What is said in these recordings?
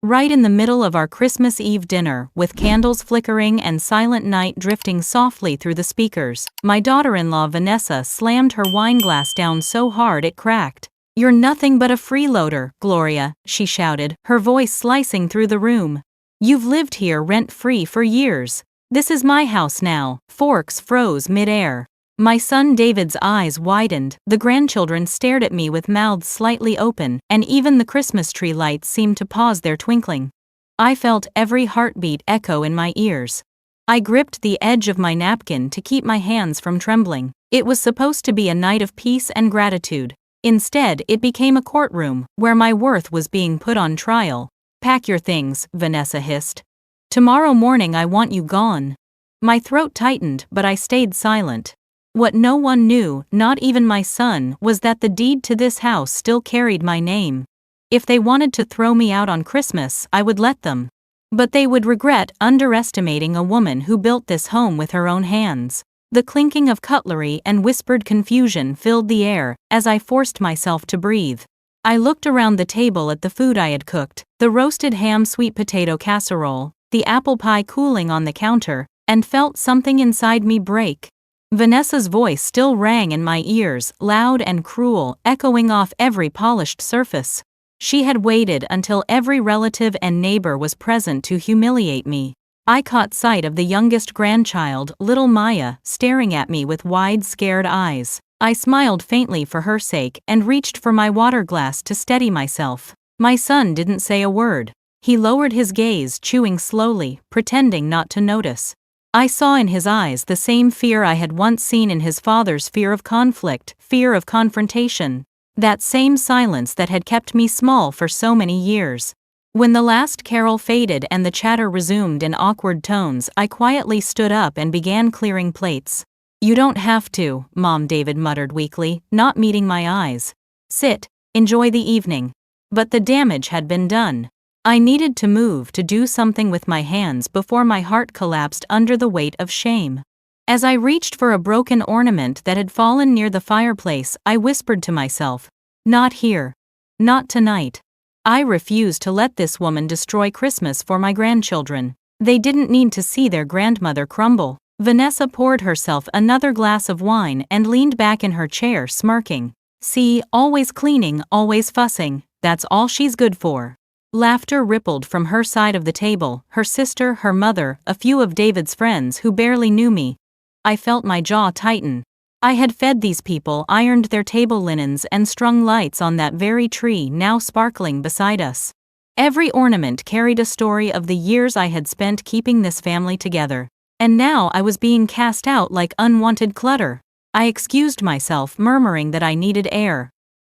Right in the middle of our Christmas Eve dinner, with candles flickering and Silent Night drifting softly through the speakers, my daughter-in-law Vanessa slammed her wine glass down so hard it cracked. "You're nothing but a freeloader, Gloria," she shouted, her voice slicing through the room. "You've lived here rent-free for years. This is my house now." Forks froze mid-air. My son David's eyes widened, the grandchildren stared at me with mouths slightly open, and even the Christmas tree lights seemed to pause their twinkling. I felt every heartbeat echo in my ears. I gripped the edge of my napkin to keep my hands from trembling. It was supposed to be a night of peace and gratitude. Instead, it became a courtroom, where my worth was being put on trial. "Pack your things," Vanessa hissed. "Tomorrow morning I want you gone." My throat tightened, but I stayed silent. What no one knew, not even my son, was that the deed to this house still carried my name. If they wanted to throw me out on Christmas, I would let them. But they would regret underestimating a woman who built this home with her own hands. The clinking of cutlery and whispered confusion filled the air as I forced myself to breathe. I looked around the table at the food I had cooked, the roasted ham sweet potato casserole, the apple pie cooling on the counter, and felt something inside me break. Vanessa's voice still rang in my ears, loud and cruel, echoing off every polished surface. She had waited until every relative and neighbor was present to humiliate me. I caught sight of the youngest grandchild, little Maya, staring at me with wide, scared eyes. I smiled faintly for her sake and reached for my water glass to steady myself. My son didn't say a word. He lowered his gaze, chewing slowly, pretending not to notice. I saw in his eyes the same fear I had once seen in his father's: fear of conflict, fear of confrontation. That same silence that had kept me small for so many years. When the last carol faded and the chatter resumed in awkward tones, I quietly stood up and began clearing plates. "You don't have to," Mom, David muttered weakly, not meeting my eyes. "Sit, enjoy the evening." But the damage had been done. I needed to move, to do something with my hands before my heart collapsed under the weight of shame. As I reached for a broken ornament that had fallen near the fireplace, I whispered to myself, "Not here. Not tonight." I refused to let this woman destroy Christmas for my grandchildren. They didn't need to see their grandmother crumble. Vanessa poured herself another glass of wine and leaned back in her chair, smirking. "See, always cleaning, always fussing, that's all she's good for." Laughter rippled from her side of the table, her sister, her mother, a few of David's friends who barely knew me. I felt my jaw tighten. I had fed these people, ironed their table linens, and strung lights on that very tree now sparkling beside us. Every ornament carried a story of the years I had spent keeping this family together. And now I was being cast out like unwanted clutter. I excused myself, murmuring that I needed air.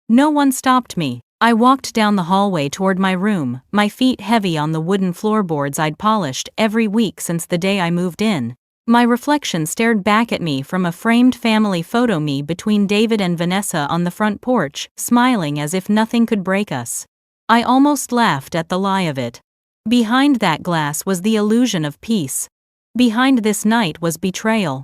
No one stopped me. I walked down the hallway toward my room, my feet heavy on the wooden floorboards I'd polished every week since the day I moved in. My reflection stared back at me from a framed family photo, me between David and Vanessa on the front porch, smiling as if nothing could break us. I almost laughed at the lie of it. Behind that glass was the illusion of peace. Behind this night was betrayal.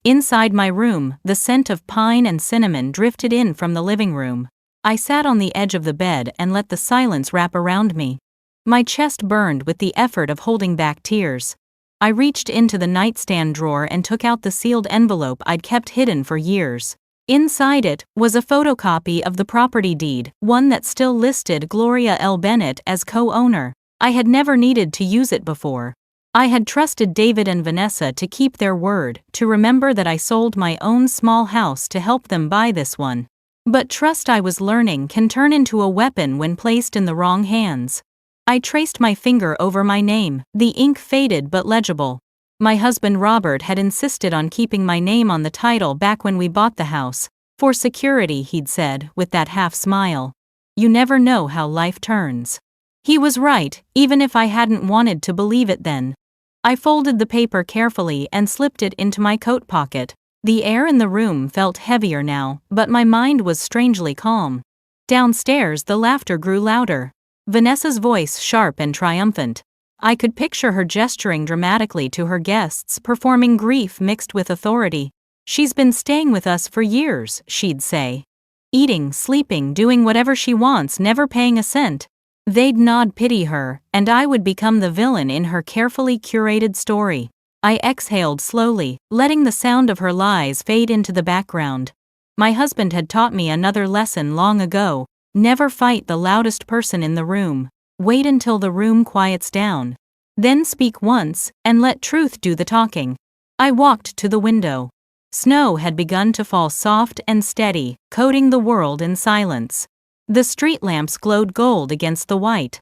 Inside my room, the scent of pine and cinnamon drifted in from the living room. I sat on the edge of the bed and let the silence wrap around me. My chest burned with the effort of holding back tears. I reached into the nightstand drawer and took out the sealed envelope I'd kept hidden for years. Inside it was a photocopy of the property deed, one that still listed Gloria L. Bennett as co-owner. I had never needed to use it before. I had trusted David and Vanessa to keep their word, to remember that I sold my own small house to help them buy this one. But trust, I was learning, can turn into a weapon when placed in the wrong hands. I traced my finger over my name, the ink faded but legible. My husband Robert had insisted on keeping my name on the title back when we bought the house. For security, he'd said, with that half smile. You never know how life turns. He was right, even if I hadn't wanted to believe it then. I folded the paper carefully and slipped it into my coat pocket. The air in the room felt heavier now, but my mind was strangely calm. Downstairs, the laughter grew louder. Vanessa's voice sharp and triumphant. I could picture her gesturing dramatically to her guests, performing grief mixed with authority. "She's been staying with us for years," she'd say. "Eating, sleeping, doing whatever she wants, never paying a cent. They'd nod pity her, and I would become the villain in her carefully curated story. I exhaled slowly, letting the sound of her lies fade into the background. My husband had taught me another lesson long ago: never fight the loudest person in the room. Wait until the room quiets down. Then speak once, and let truth do the talking. I walked to the window. Snow had begun to fall soft and steady, coating the world in silence. The street lamps glowed gold against the white.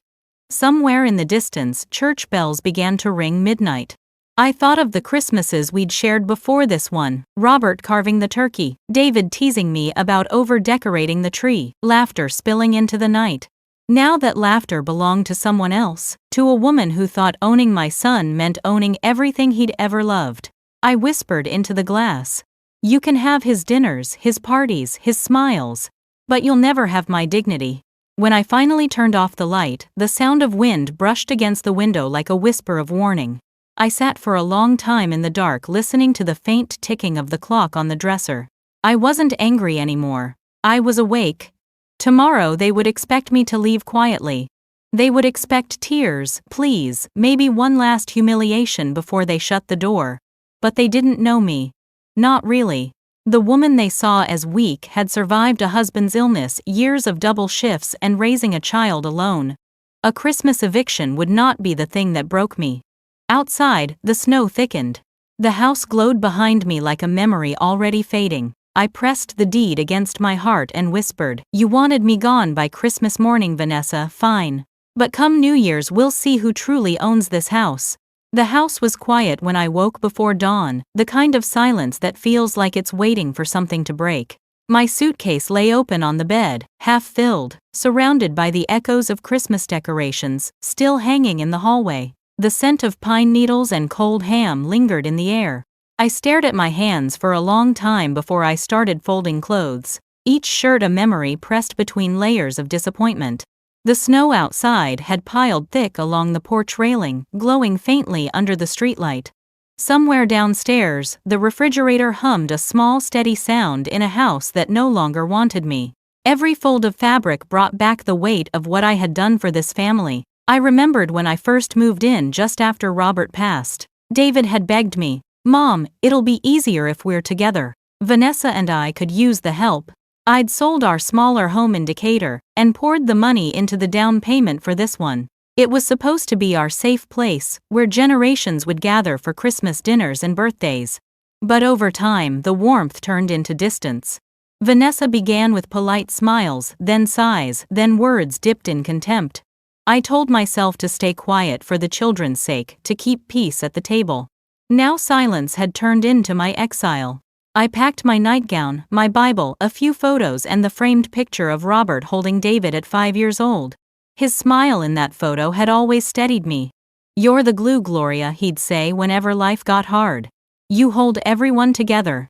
Somewhere in the distance, church bells began to ring midnight. I thought of the Christmases we'd shared before this one: Robert carving the turkey, David teasing me about over-decorating the tree, laughter spilling into the night. Now that laughter belonged to someone else, to a woman who thought owning my son meant owning everything he'd ever loved. I whispered into the glass, "You can have his dinners, his parties, his smiles, but you'll never have my dignity." When I finally turned off the light, the sound of wind brushed against the window like a whisper of warning. I sat for a long time in the dark, listening to the faint ticking of the clock on the dresser. I wasn't angry anymore. I was awake. Tomorrow they would expect me to leave quietly. They would expect tears, pleas, maybe one last humiliation before they shut the door. But they didn't know me. Not really. The woman they saw as weak had survived a husband's illness, years of double shifts, and raising a child alone. A Christmas eviction would not be the thing that broke me. Outside, the snow thickened. The house glowed behind me like a memory already fading. I pressed the deed against my heart and whispered, "You wanted me gone by Christmas morning, Vanessa, fine. But come New Year's we'll see who truly owns this house." The house was quiet when I woke before dawn, the kind of silence that feels like it's waiting for something to break. My suitcase lay open on the bed, half filled, surrounded by the echoes of Christmas decorations, still hanging in the hallway. The scent of pine needles and cold ham lingered in the air. I stared at my hands for a long time before I started folding clothes, each shirt a memory pressed between layers of disappointment. The snow outside had piled thick along the porch railing, glowing faintly under the streetlight. Somewhere downstairs, the refrigerator hummed a small steady sound in a house that no longer wanted me. Every fold of fabric brought back the weight of what I had done for this family. I remembered when I first moved in just after Robert passed. David had begged me, "Mom, it'll be easier if we're together. Vanessa and I could use the help." I'd sold our smaller home in Decatur and poured the money into the down payment for this one. It was supposed to be our safe place, where generations would gather for Christmas dinners and birthdays. But over time, the warmth turned into distance. Vanessa began with polite smiles, then sighs, then words dipped in contempt. I told myself to stay quiet for the children's sake, to keep peace at the table. Now silence had turned into my exile. I packed my nightgown, my Bible, a few photos, and the framed picture of Robert holding David at 5 years old. His smile in that photo had always steadied me. "You're the glue, Gloria," he'd say whenever life got hard. "You hold everyone together."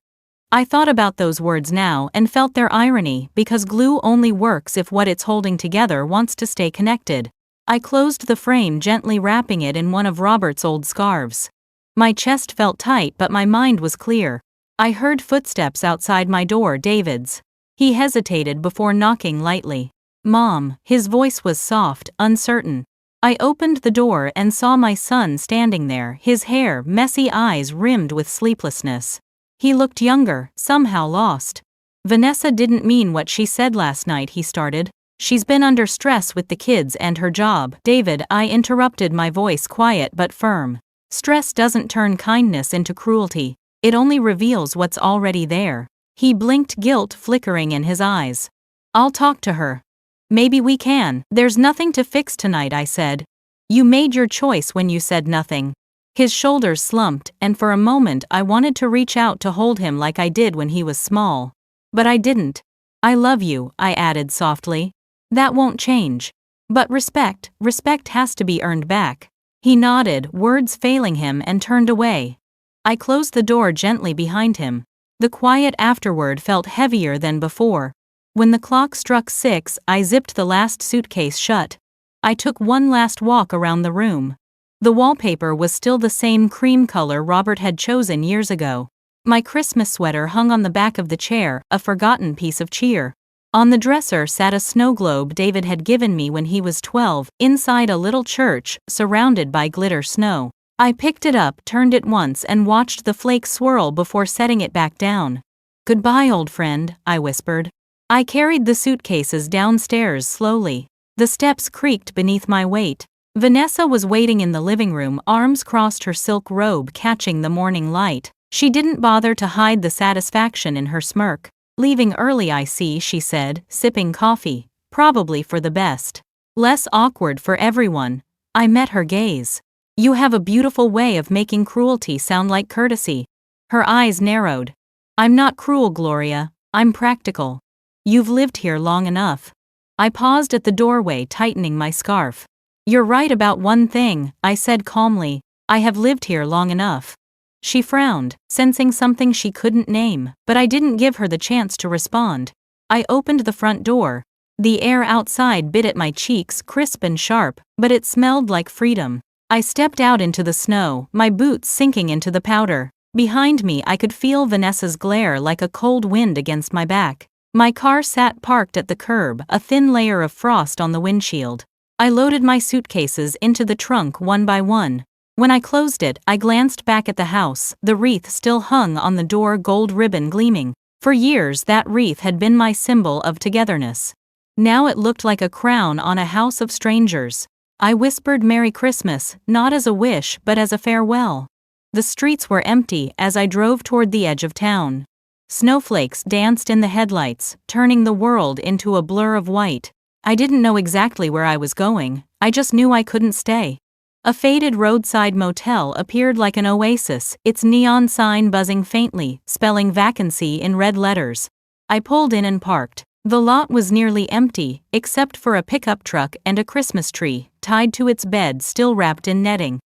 I thought about those words now and felt their irony, because glue only works if what it's holding together wants to stay connected. I closed the frame, gently wrapping it in one of Robert's old scarves. My chest felt tight, but my mind was clear. I heard footsteps outside my door, David's. He hesitated before knocking lightly. "Mom," his voice was soft, uncertain. I opened the door and saw my son standing there, his hair, messy, eyes rimmed with sleeplessness. He looked younger, somehow lost. "Vanessa didn't mean what she said last night," he started. "She's been under stress with the kids and her job." "David," I interrupted, my voice quiet but firm. "Stress doesn't turn kindness into cruelty. It only reveals what's already there." He blinked, guilt flickering in his eyes. "I'll talk to her." "Maybe we can." "There's nothing to fix tonight," I said. "You made your choice when you said nothing." His shoulders slumped, and for a moment I wanted to reach out to hold him like I did when he was small. But I didn't. "I love you," I added softly. "That won't change. But respect has to be earned back." He nodded, words failing him, and turned away. I closed the door gently behind him. The quiet afterward felt heavier than before. When the clock struck 6, I zipped the last suitcase shut. I took one last walk around the room. The wallpaper was still the same cream color Robert had chosen years ago. My Christmas sweater hung on the back of the chair, a forgotten piece of cheer. On the dresser sat a snow globe David had given me when he was 12, inside a little church, surrounded by glitter snow. I picked it up, turned it once, and watched the flakes swirl before setting it back down. "Goodbye, old friend," I whispered. I carried the suitcases downstairs slowly. The steps creaked beneath my weight. Vanessa was waiting in the living room, arms crossed, her silk robe catching the morning light. She didn't bother to hide the satisfaction in her smirk. "Leaving early, I see," she said, sipping coffee. "Probably for the best. Less awkward for everyone." I met her gaze. "You have a beautiful way of making cruelty sound like courtesy." Her eyes narrowed. "I'm not cruel, Gloria. I'm practical. You've lived here long enough." I paused at the doorway, tightening my scarf. "You're right about one thing," I said calmly. "I have lived here long enough." She frowned, sensing something she couldn't name, but I didn't give her the chance to respond. I opened the front door. The air outside bit at my cheeks, crisp and sharp, but it smelled like freedom. I stepped out into the snow, my boots sinking into the powder. Behind me I could feel Vanessa's glare like a cold wind against my back. My car sat parked at the curb, a thin layer of frost on the windshield. I loaded my suitcases into the trunk one by one. When I closed it, I glanced back at the house, the wreath still hung on the door, gold ribbon gleaming. For years that wreath had been my symbol of togetherness. Now it looked like a crown on a house of strangers. I whispered Merry Christmas, not as a wish but as a farewell. The streets were empty as I drove toward the edge of town. Snowflakes danced in the headlights, turning the world into a blur of white. I didn't know exactly where I was going, I just knew I couldn't stay. A faded roadside motel appeared like an oasis, its neon sign buzzing faintly, spelling vacancy in red letters. I pulled in and parked. The lot was nearly empty, except for a pickup truck and a Christmas tree, tied to its bed, still wrapped in netting.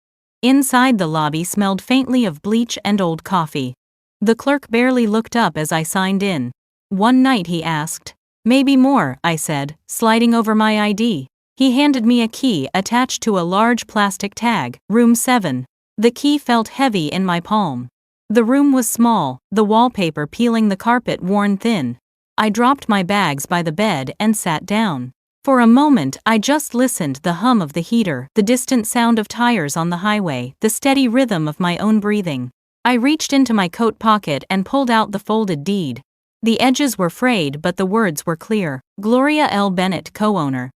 Inside, the lobby smelled faintly of bleach and old coffee. The clerk barely looked up as I signed in. "One night?" he asked. "Maybe more," I said, sliding over my ID. He handed me a key attached to a large plastic tag, Room 7. The key felt heavy in my palm. The room was small, the wallpaper peeling, the carpet worn thin. I dropped my bags by the bed and sat down. For a moment I just listened, the hum of the heater, the distant sound of tires on the highway, the steady rhythm of my own breathing. I reached into my coat pocket and pulled out the folded deed. The edges were frayed but the words were clear. Gloria L. Bennett, co-owner.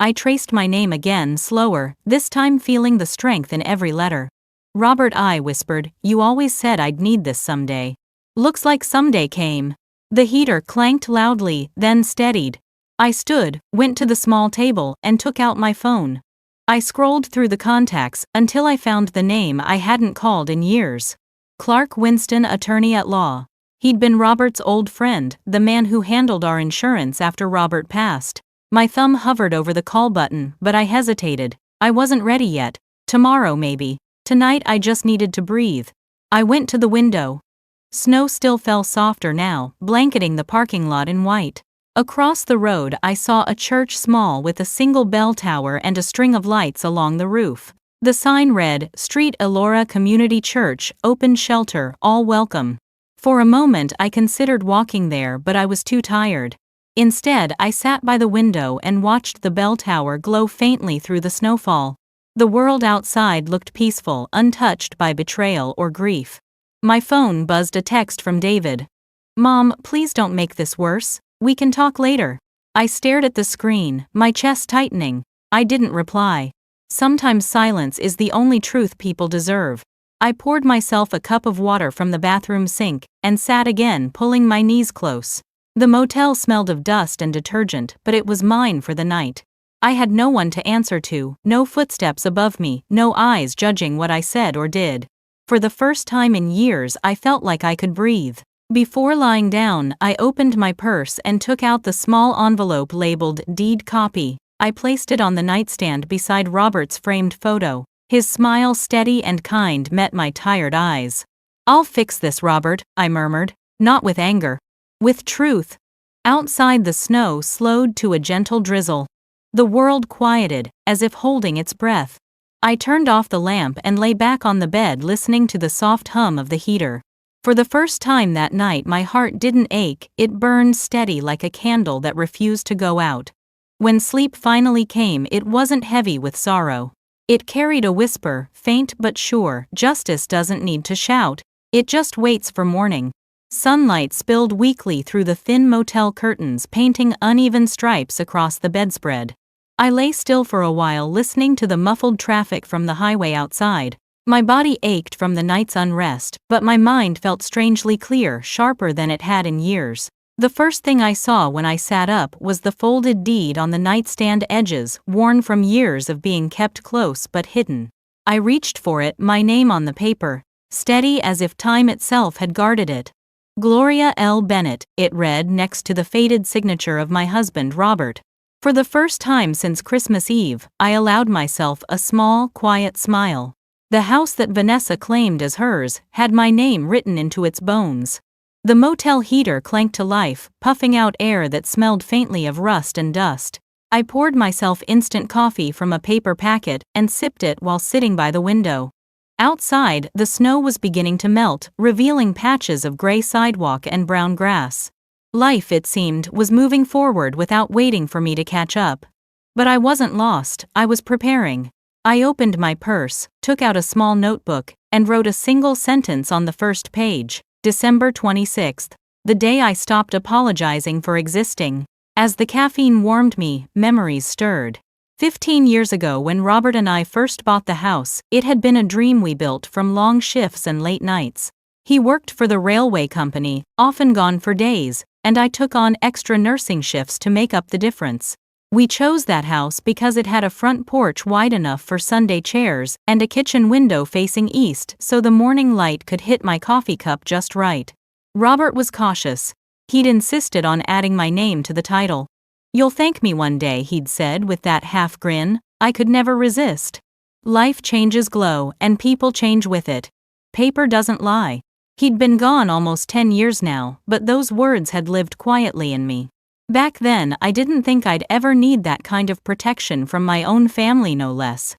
I traced my name again, slower, this time feeling the strength in every letter. "Robert," I whispered, "you always said I'd need this someday." Looks like someday came. The heater clanked loudly, then steadied. I stood, went to the small table, and took out my phone. I scrolled through the contacts until I found the name I hadn't called in years. Clark Winston, attorney at law. He'd been Robert's old friend, the man who handled our insurance after Robert passed. My thumb hovered over the call button, but I hesitated. I wasn't ready yet. Tomorrow maybe. Tonight I just needed to breathe. I went to the window. Snow still fell softer now, blanketing the parking lot in white. Across the road I saw a church, small, with a single bell tower and a string of lights along the roof. The sign read, Street Elora Community Church, Open Shelter, All Welcome. For a moment I considered walking there, but I was too tired. Instead, I sat by the window and watched the bell tower glow faintly through the snowfall. The world outside looked peaceful, untouched by betrayal or grief. My phone buzzed, a text from David. "Mom, please don't make this worse. We can talk later." I stared at the screen, my chest tightening. I didn't reply. Sometimes silence is the only truth people deserve. I poured myself a cup of water from the bathroom sink and sat again, pulling my knees close. The motel smelled of dust and detergent, but it was mine for the night. I had no one to answer to, no footsteps above me, no eyes judging what I said or did. For the first time in years I felt like I could breathe. Before lying down, I opened my purse and took out the small envelope labeled deed copy. I placed it on the nightstand beside Robert's framed photo. His smile, steady and kind, met my tired eyes. "I'll fix this, Robert," I murmured, not with anger. With truth. Outside, the snow slowed to a gentle drizzle. The world quieted, as if holding its breath. I turned off the lamp and lay back on the bed, listening to the soft hum of the heater. For the first time that night my heart didn't ache, it burned steady like a candle that refused to go out. When sleep finally came, it wasn't heavy with sorrow. It carried a whisper, faint but sure: justice doesn't need to shout, it just waits for morning. Sunlight spilled weakly through the thin motel curtains, painting uneven stripes across the bedspread. I lay still for a while, listening to the muffled traffic from the highway outside. My body ached from the night's unrest, but my mind felt strangely clear, sharper than it had in years. The first thing I saw when I sat up was the folded deed on the nightstand edges, worn from years of being kept close but hidden. I reached for it, my name on the paper, steady as if time itself had guarded it. Gloria L. Bennett, it read next to the faded signature of my husband Robert. For the first time since Christmas Eve, I allowed myself a small, quiet smile. The house that Vanessa claimed as hers had my name written into its bones. The motel heater clanked to life, puffing out air that smelled faintly of rust and dust. I poured myself instant coffee from a paper packet and sipped it while sitting by the window. Outside, the snow was beginning to melt, revealing patches of gray sidewalk and brown grass. Life, it seemed, was moving forward without waiting for me to catch up. But I wasn't lost, I was preparing. I opened my purse, took out a small notebook, and wrote a single sentence on the first page: December 26th, the day I stopped apologizing for existing. As the caffeine warmed me, memories stirred. 15 years ago, when Robert and I first bought the house, it had been a dream we built from long shifts and late nights. He worked for the railway company, often gone for days, and I took on extra nursing shifts to make up the difference. We chose that house because it had a front porch wide enough for Sunday chairs and a kitchen window facing east so the morning light could hit my coffee cup just right. Robert was cautious. He'd insisted on adding my name to the title. "You'll thank me one day," he'd said with that half grin. I could never resist. Life changes glow, and people change with it. Paper doesn't lie. He'd been gone almost 10 years now, but those words had lived quietly in me. Back then, I didn't think I'd ever need that kind of protection from my own family, no less.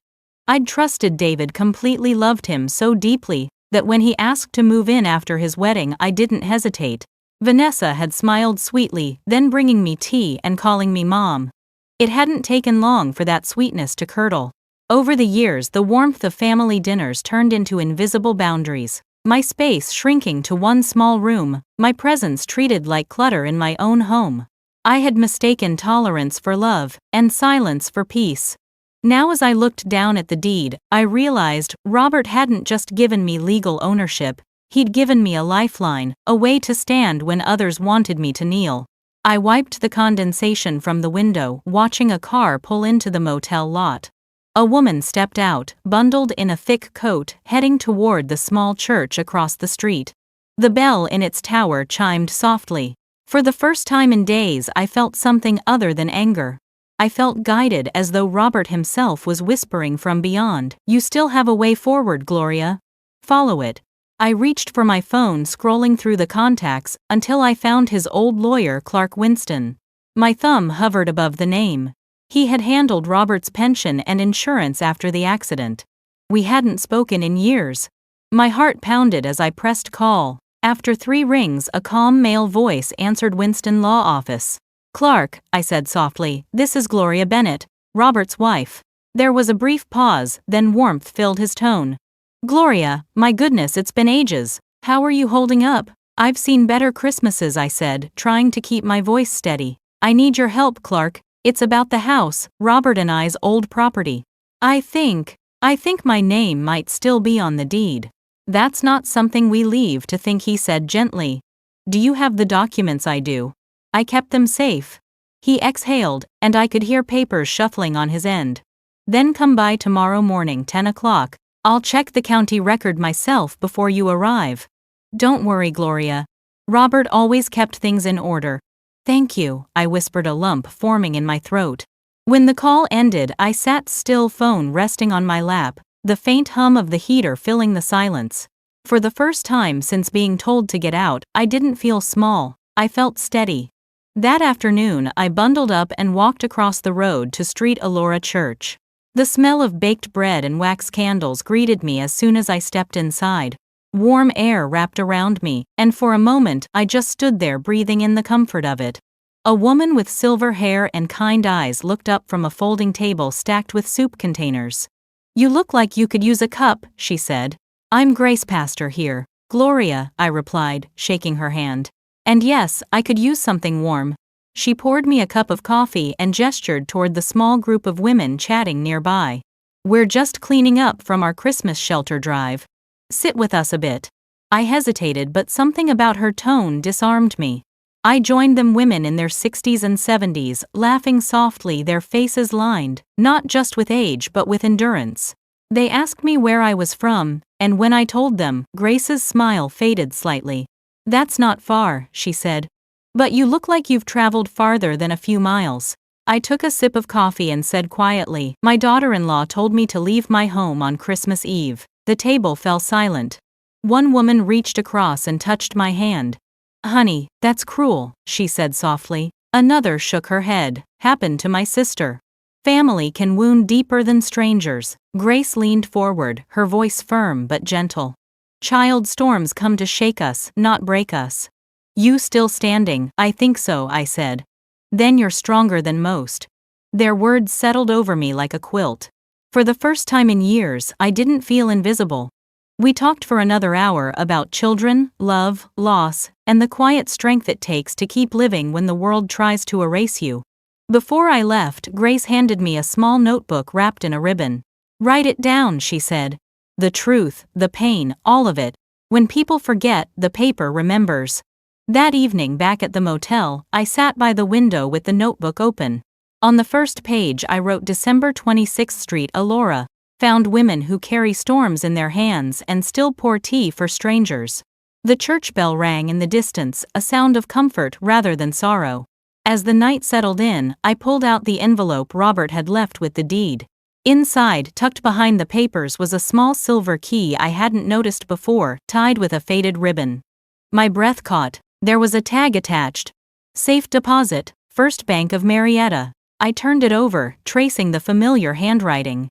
I'd trusted David completely, loved him so deeply, that when he asked to move in after his wedding, I didn't hesitate. Vanessa had smiled sweetly, then bringing me tea and calling me Mom. It hadn't taken long for that sweetness to curdle. Over the years, the warmth of family dinners turned into invisible boundaries. My space shrinking to one small room, my presence treated like clutter in my own home. I had mistaken tolerance for love, and silence for peace. Now as I looked down at the deed, I realized Robert hadn't just given me legal ownership, he'd given me a lifeline, a way to stand when others wanted me to kneel. I wiped the condensation from the window, watching a car pull into the motel lot. A woman stepped out, bundled in a thick coat, heading toward the small church across the street. The bell in its tower chimed softly. For the first time in days, I felt something other than anger. I felt guided, as though Robert himself was whispering from beyond, "You still have a way forward, Gloria. Follow it." I reached for my phone, scrolling through the contacts, until I found his old lawyer, Clark Winston. My thumb hovered above the name. He had handled Robert's pension and insurance after the accident. We hadn't spoken in years. My heart pounded as I pressed call. After 3 rings, a calm male voice answered. "Winston Law Office." "Clark," I said softly, "this is Gloria Bennett, Robert's wife." There was a brief pause, then warmth filled his tone. "Gloria, my goodness, it's been ages. How are you holding up?" "I've seen better Christmases," I said, trying to keep my voice steady. "I need your help, Clark. It's about the house, Robert and I's old property. I think my name might still be on the deed." "That's not something we leave to think," he said gently. "Do you have the documents?" "I do. I kept them safe." He exhaled, and I could hear papers shuffling on his end. "Then come by tomorrow morning, 10 o'clock. I'll check the county record myself before you arrive." "Don't worry, Gloria. Robert always kept things in order." "Thank you," I whispered, a lump forming in my throat. When the call ended, I sat still, phone resting on my lap, the faint hum of the heater filling the silence. For the first time since being told to get out, I didn't feel small, I felt steady. That afternoon, I bundled up and walked across the road to Street Elora Church. The smell of baked bread and wax candles greeted me as soon as I stepped inside. Warm air wrapped around me, and for a moment I just stood there breathing in the comfort of it. A woman with silver hair and kind eyes looked up from a folding table stacked with soup containers. "You look like you could use a cup," she said. "I'm Grace Pastor here." "Gloria," I replied, shaking her hand. "And yes, I could use something warm." She poured me a cup of coffee and gestured toward the small group of women chatting nearby. "We're just cleaning up from our Christmas shelter drive. Sit with us a bit." I hesitated, but something about her tone disarmed me. I joined them, women in their 60s and 70s, laughing softly, their faces lined, not just with age but with endurance. They asked me where I was from, and when I told them, Grace's smile faded slightly. "That's not far," she said. "But you look like you've traveled farther than a few miles." I took a sip of coffee and said quietly, "My daughter-in-law told me to leave my home on Christmas Eve." The table fell silent. One woman reached across and touched my hand. "Honey, that's cruel," she said softly. Another shook her head. "Happened to my sister." Family can wound deeper than strangers. Grace leaned forward, her voice firm but gentle. "Child storms come to shake us, not break us." "You still standing?" "I think so," I said. "Then you're stronger than most." Their words settled over me like a quilt. For the first time in years, I didn't feel invisible. We talked for another hour about children, love, loss, and the quiet strength it takes to keep living when the world tries to erase you. Before I left, Grace handed me a small notebook wrapped in a ribbon. "Write it down," she said. "The truth, the pain, all of it. When people forget, the paper remembers." That evening back at the motel, I sat by the window with the notebook open. On the first page I wrote December 26th Street, Elora. Found women who carry storms in their hands and still pour tea for strangers. The church bell rang in the distance, a sound of comfort rather than sorrow. As the night settled in, I pulled out the envelope Robert had left with the deed. Inside, tucked behind the papers, was a small silver key I hadn't noticed before, tied with a faded ribbon. My breath caught. There was a tag attached. "Safe deposit, First Bank of Marietta." I turned it over, tracing the familiar handwriting.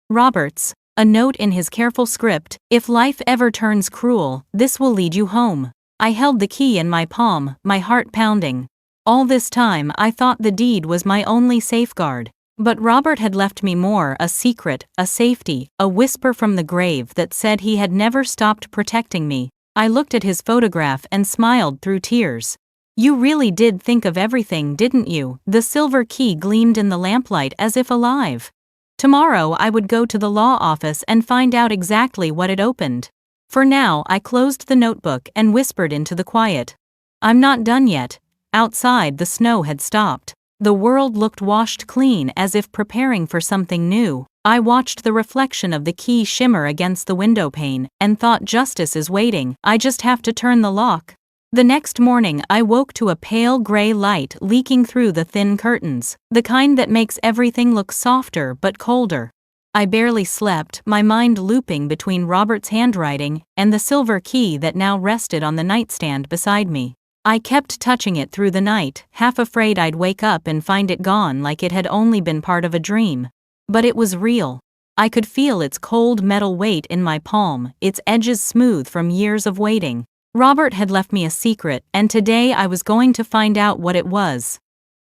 Robert's. A note in his careful script: "If life ever turns cruel, this will lead you home." I held the key in my palm, my heart pounding. All this time I thought the deed was my only safeguard. But Robert had left me more, a secret, a safety, a whisper from the grave that said he had never stopped protecting me. I looked at his photograph and smiled through tears. "You really did think of everything, didn't you?" The silver key gleamed in the lamplight as if alive. Tomorrow I would go to the law office and find out exactly what it opened. For now, I closed the notebook and whispered into the quiet. "I'm not done yet." Outside, the snow had stopped. The world looked washed clean, as if preparing for something new. I watched the reflection of the key shimmer against the windowpane and thought, justice is waiting, I just have to turn the lock. The next morning I woke to a pale gray light leaking through the thin curtains, the kind that makes everything look softer but colder. I barely slept, my mind looping between Robert's handwriting and the silver key that now rested on the nightstand beside me. I kept touching it through the night, half afraid I'd wake up and find it gone, like it had only been part of a dream. But it was real. I could feel its cold metal weight in my palm, its edges smooth from years of waiting. Robert had left me a secret, and today I was going to find out what it was.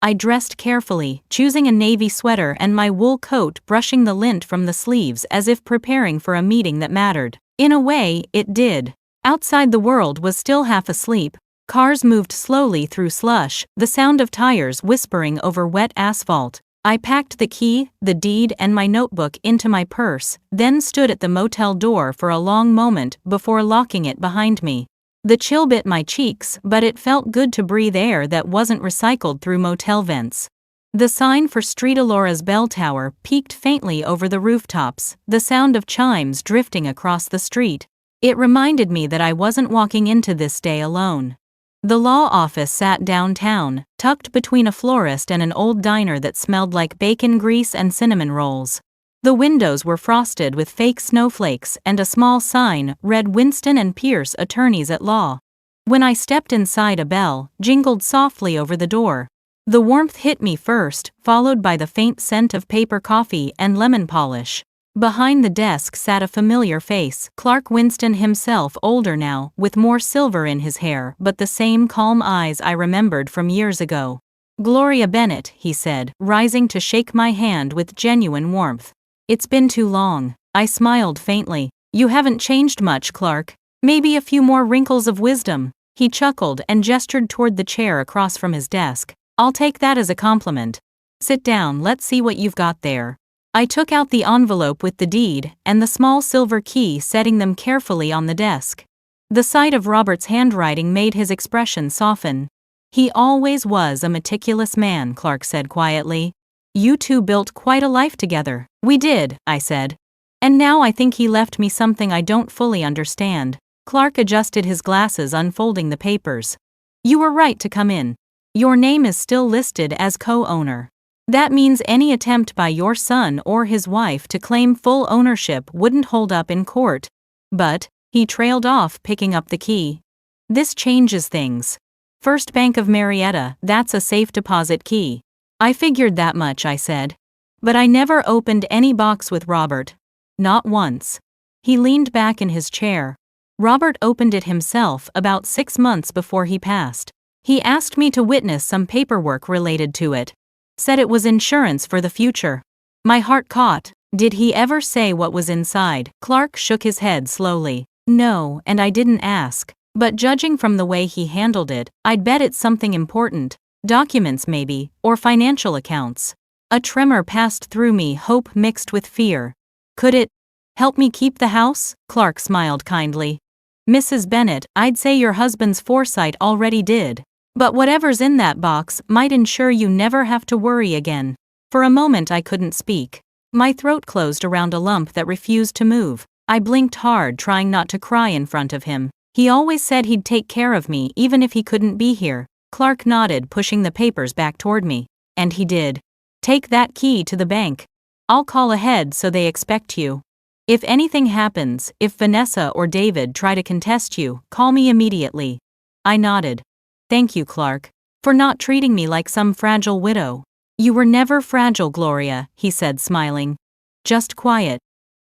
I dressed carefully, choosing a navy sweater and my wool coat, brushing the lint from the sleeves as if preparing for a meeting that mattered. In a way, it did. Outside the world was still half asleep. Cars moved slowly through slush, the sound of tires whispering over wet asphalt. I packed the key, the deed, and my notebook into my purse, then stood at the motel door for a long moment before locking it behind me. The chill bit my cheeks, but it felt good to breathe air that wasn't recycled through motel vents. The sign for Street Elora's bell tower peeked faintly over the rooftops, the sound of chimes drifting across the street. It reminded me that I wasn't walking into this day alone. The law office sat downtown, tucked between a florist and an old diner that smelled like bacon grease and cinnamon rolls. The windows were frosted with fake snowflakes, and a small sign read Winston and Pierce, attorneys at law. When I stepped inside, a bell jingled softly over the door. The warmth hit me first, followed by the faint scent of paper coffee and lemon polish. Behind the desk sat a familiar face, Clark Winston himself, older now, with more silver in his hair but the same calm eyes I remembered from years ago. "Gloria Bennett," he said, rising to shake my hand with genuine warmth. "It's been too long." I smiled faintly. "You haven't changed much, Clark. Maybe a few more wrinkles of wisdom." He chuckled and gestured toward the chair across from his desk. "I'll take that as a compliment. Sit down, let's see what you've got there." I took out the envelope with the deed and the small silver key, setting them carefully on the desk. The sight of Robert's handwriting made his expression soften. "He always was a meticulous man," Clark said quietly. "You two built quite a life together." "We did," I said. "And now I think he left me something I don't fully understand." Clark adjusted his glasses, unfolding the papers. "You were right to come in. Your name is still listed as co-owner. That means any attempt by your son or his wife to claim full ownership wouldn't hold up in court. But," he trailed off, picking up the key, "this changes things. First Bank of Marietta, that's a safe deposit key." "I figured that much," I said. "But I never opened any box with Robert. Not once." He leaned back in his chair. "Robert opened it himself about 6 months before he passed. He asked me to witness some paperwork related to it. Said it was insurance for the future." My heart caught. "Did he ever say what was inside?" Clark shook his head slowly. "No, and I didn't ask. But judging from the way he handled it, I'd bet it's something important. Documents maybe, or financial accounts." A tremor passed through me, hope mixed with fear. "Could it help me keep the house?" Clark smiled kindly. "Mrs. Bennett, I'd say your husband's foresight already did. But whatever's in that box might ensure you never have to worry again." For a moment I couldn't speak. My throat closed around a lump that refused to move. I blinked hard, trying not to cry in front of him. "He always said he'd take care of me even if he couldn't be here." Clark nodded, pushing the papers back toward me. "And he did. Take that key to the bank. I'll call ahead so they expect you. If anything happens, if Vanessa or David try to contest you, call me immediately." I nodded. "Thank you, Clark, for not treating me like some fragile widow." "You were never fragile, Gloria," he said, smiling. "Just quiet.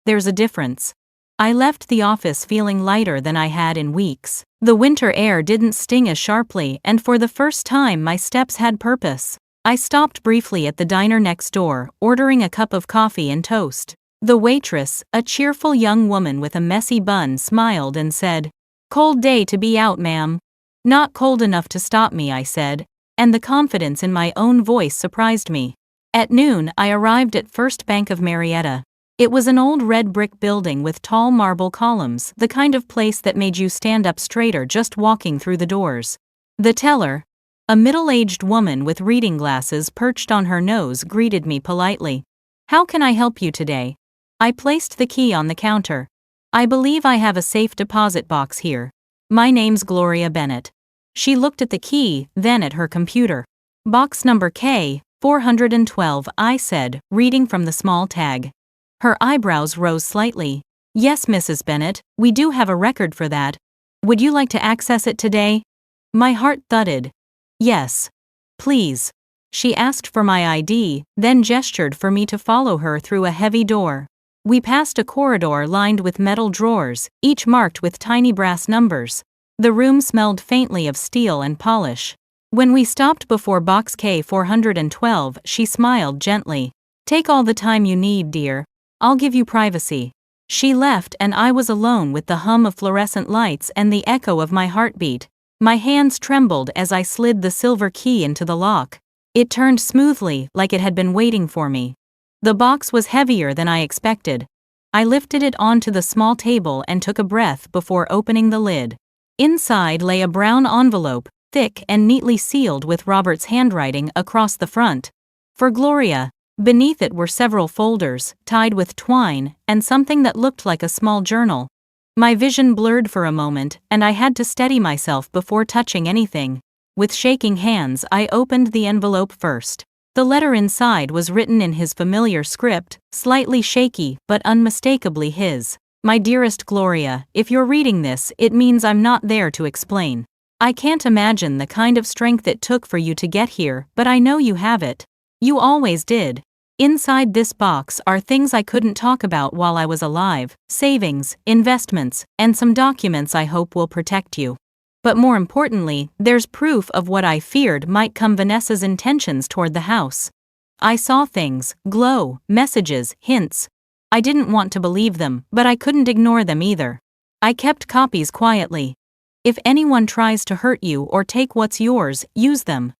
There's a difference." I left the office feeling lighter than I had in weeks. The winter air didn't sting as sharply, and for the first time my steps had purpose. I stopped briefly at the diner next door, ordering a cup of coffee and toast. The waitress, a cheerful young woman with a messy bun, smiled and said, "Cold day to be out, ma'am." "Not cold enough to stop me," I said, and the confidence in my own voice surprised me. At noon, I arrived at First Bank of Marietta. It was an old red brick building with tall marble columns, the kind of place that made you stand up straighter just walking through the doors. The teller, a middle-aged woman with reading glasses perched on her nose, greeted me politely. "How can I help you today?" I placed the key on the counter. "I believe I have a safe deposit box here. My name's Gloria Bennett." She looked at the key, then at her computer. "Box number K, 412, I said, reading from the small tag. Her eyebrows rose slightly. "Yes, Mrs. Bennett, we do have a record for that. Would you like to access it today?" My heart thudded. "Yes. Please." She asked for my ID, then gestured for me to follow her through a heavy door. We passed a corridor lined with metal drawers, each marked with tiny brass numbers. The room smelled faintly of steel and polish. When we stopped before box K 412, she smiled gently. "Take all the time you need, dear. I'll give you privacy." She left and I was alone with the hum of fluorescent lights and the echo of my heartbeat. My hands trembled as I slid the silver key into the lock. It turned smoothly, like it had been waiting for me. The box was heavier than I expected. I lifted it onto the small table and took a breath before opening the lid. Inside lay a brown envelope, thick and neatly sealed with Robert's handwriting across the front. "For Gloria." Beneath it were several folders, tied with twine, and something that looked like a small journal. My vision blurred for a moment, and I had to steady myself before touching anything. With shaking hands, I opened the envelope first. The letter inside was written in his familiar script, slightly shaky but unmistakably his. "My dearest Gloria, if you're reading this, it means I'm not there to explain. I can't imagine the kind of strength it took for you to get here, but I know you have it. You always did. Inside this box are things I couldn't talk about while I was alive, savings, investments, and some documents I hope will protect you. But more importantly, there's proof of what I feared might come: Vanessa's intentions toward the house. I saw things, glow, messages, hints. I didn't want to believe them, but I couldn't ignore them either. I kept copies quietly. If anyone tries to hurt you or take what's yours, use them.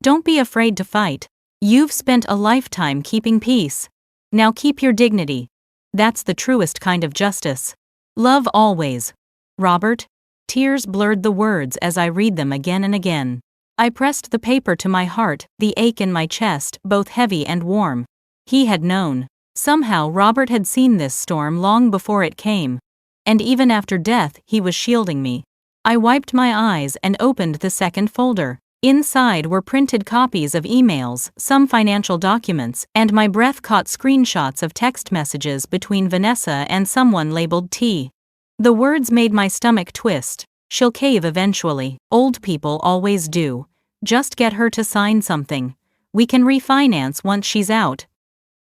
Don't be afraid to fight. You've spent a lifetime keeping peace. Now keep your dignity. That's the truest kind of justice. Love always. Robert. Tears blurred the words as I read them again and again. I pressed the paper to my heart, the ache in my chest, both heavy and warm. He had known. Somehow Robert had seen this storm long before it came. And even after death, he was shielding me. I wiped my eyes and opened the second folder. Inside were printed copies of emails, some financial documents, and my breath caught screenshots of text messages between Vanessa and someone labeled T. The words made my stomach twist. She'll cave eventually. Old people always do. Just get her to sign something. We can refinance once she's out.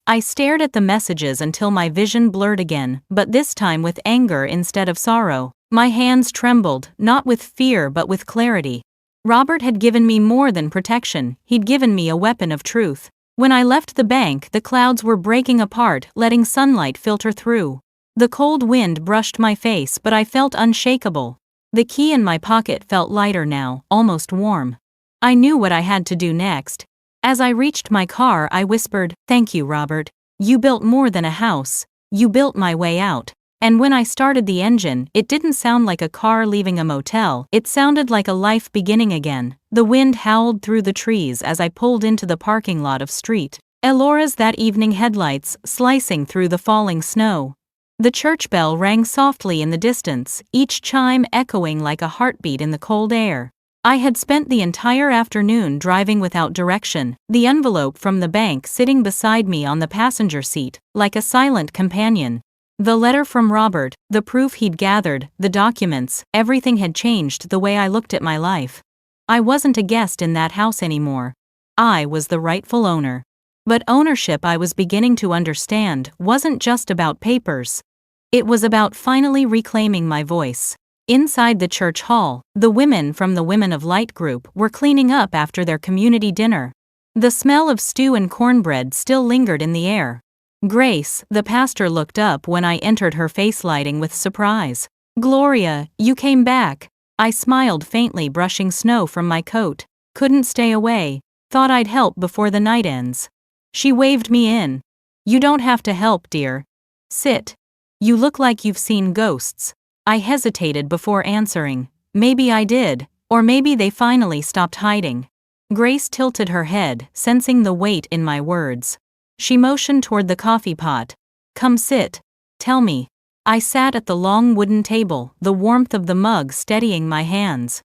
I stared at the messages until my vision blurred again, but this time with anger instead of sorrow. My hands trembled, not with fear but with clarity. Robert had given me more than protection, he'd given me a weapon of truth. When I left the bank, the clouds were breaking apart, letting sunlight filter through. The cold wind brushed my face, but I felt unshakable. The key in my pocket felt lighter now, almost warm. I knew what I had to do next. As I reached my car, I whispered, "Thank you, Robert. You built more than a house. You built my way out." And when I started the engine, it didn't sound like a car leaving a motel, it sounded like a life beginning again. The wind howled through the trees as I pulled into the parking lot of Street Elora's that evening, headlights slicing through the falling snow. The church bell rang softly in the distance, each chime echoing like a heartbeat in the cold air. I had spent the entire afternoon driving without direction, the envelope from the bank sitting beside me on the passenger seat, like a silent companion. The letter from Robert, the proof he'd gathered, the documents, everything had changed the way I looked at my life. I wasn't a guest in that house anymore. I was the rightful owner. But ownership, I was beginning to understand, wasn't just about papers. It was about finally reclaiming my voice. Inside the church hall, the women from the Women of Light group were cleaning up after their community dinner. The smell of stew and cornbread still lingered in the air. "Grace," the pastor looked up when I entered, her face lighting with surprise. "Gloria, you came back." I smiled faintly, brushing snow from my coat. "Couldn't stay away. Thought I'd help before the night ends." She waved me in. "You don't have to help, dear. Sit. You look like you've seen ghosts." I hesitated before answering. Maybe I did, or maybe they finally stopped hiding. Grace tilted her head, sensing the weight in my words. She motioned toward the coffee pot. "Come sit. Tell me." I sat at the long wooden table, the warmth of the mug steadying my hands.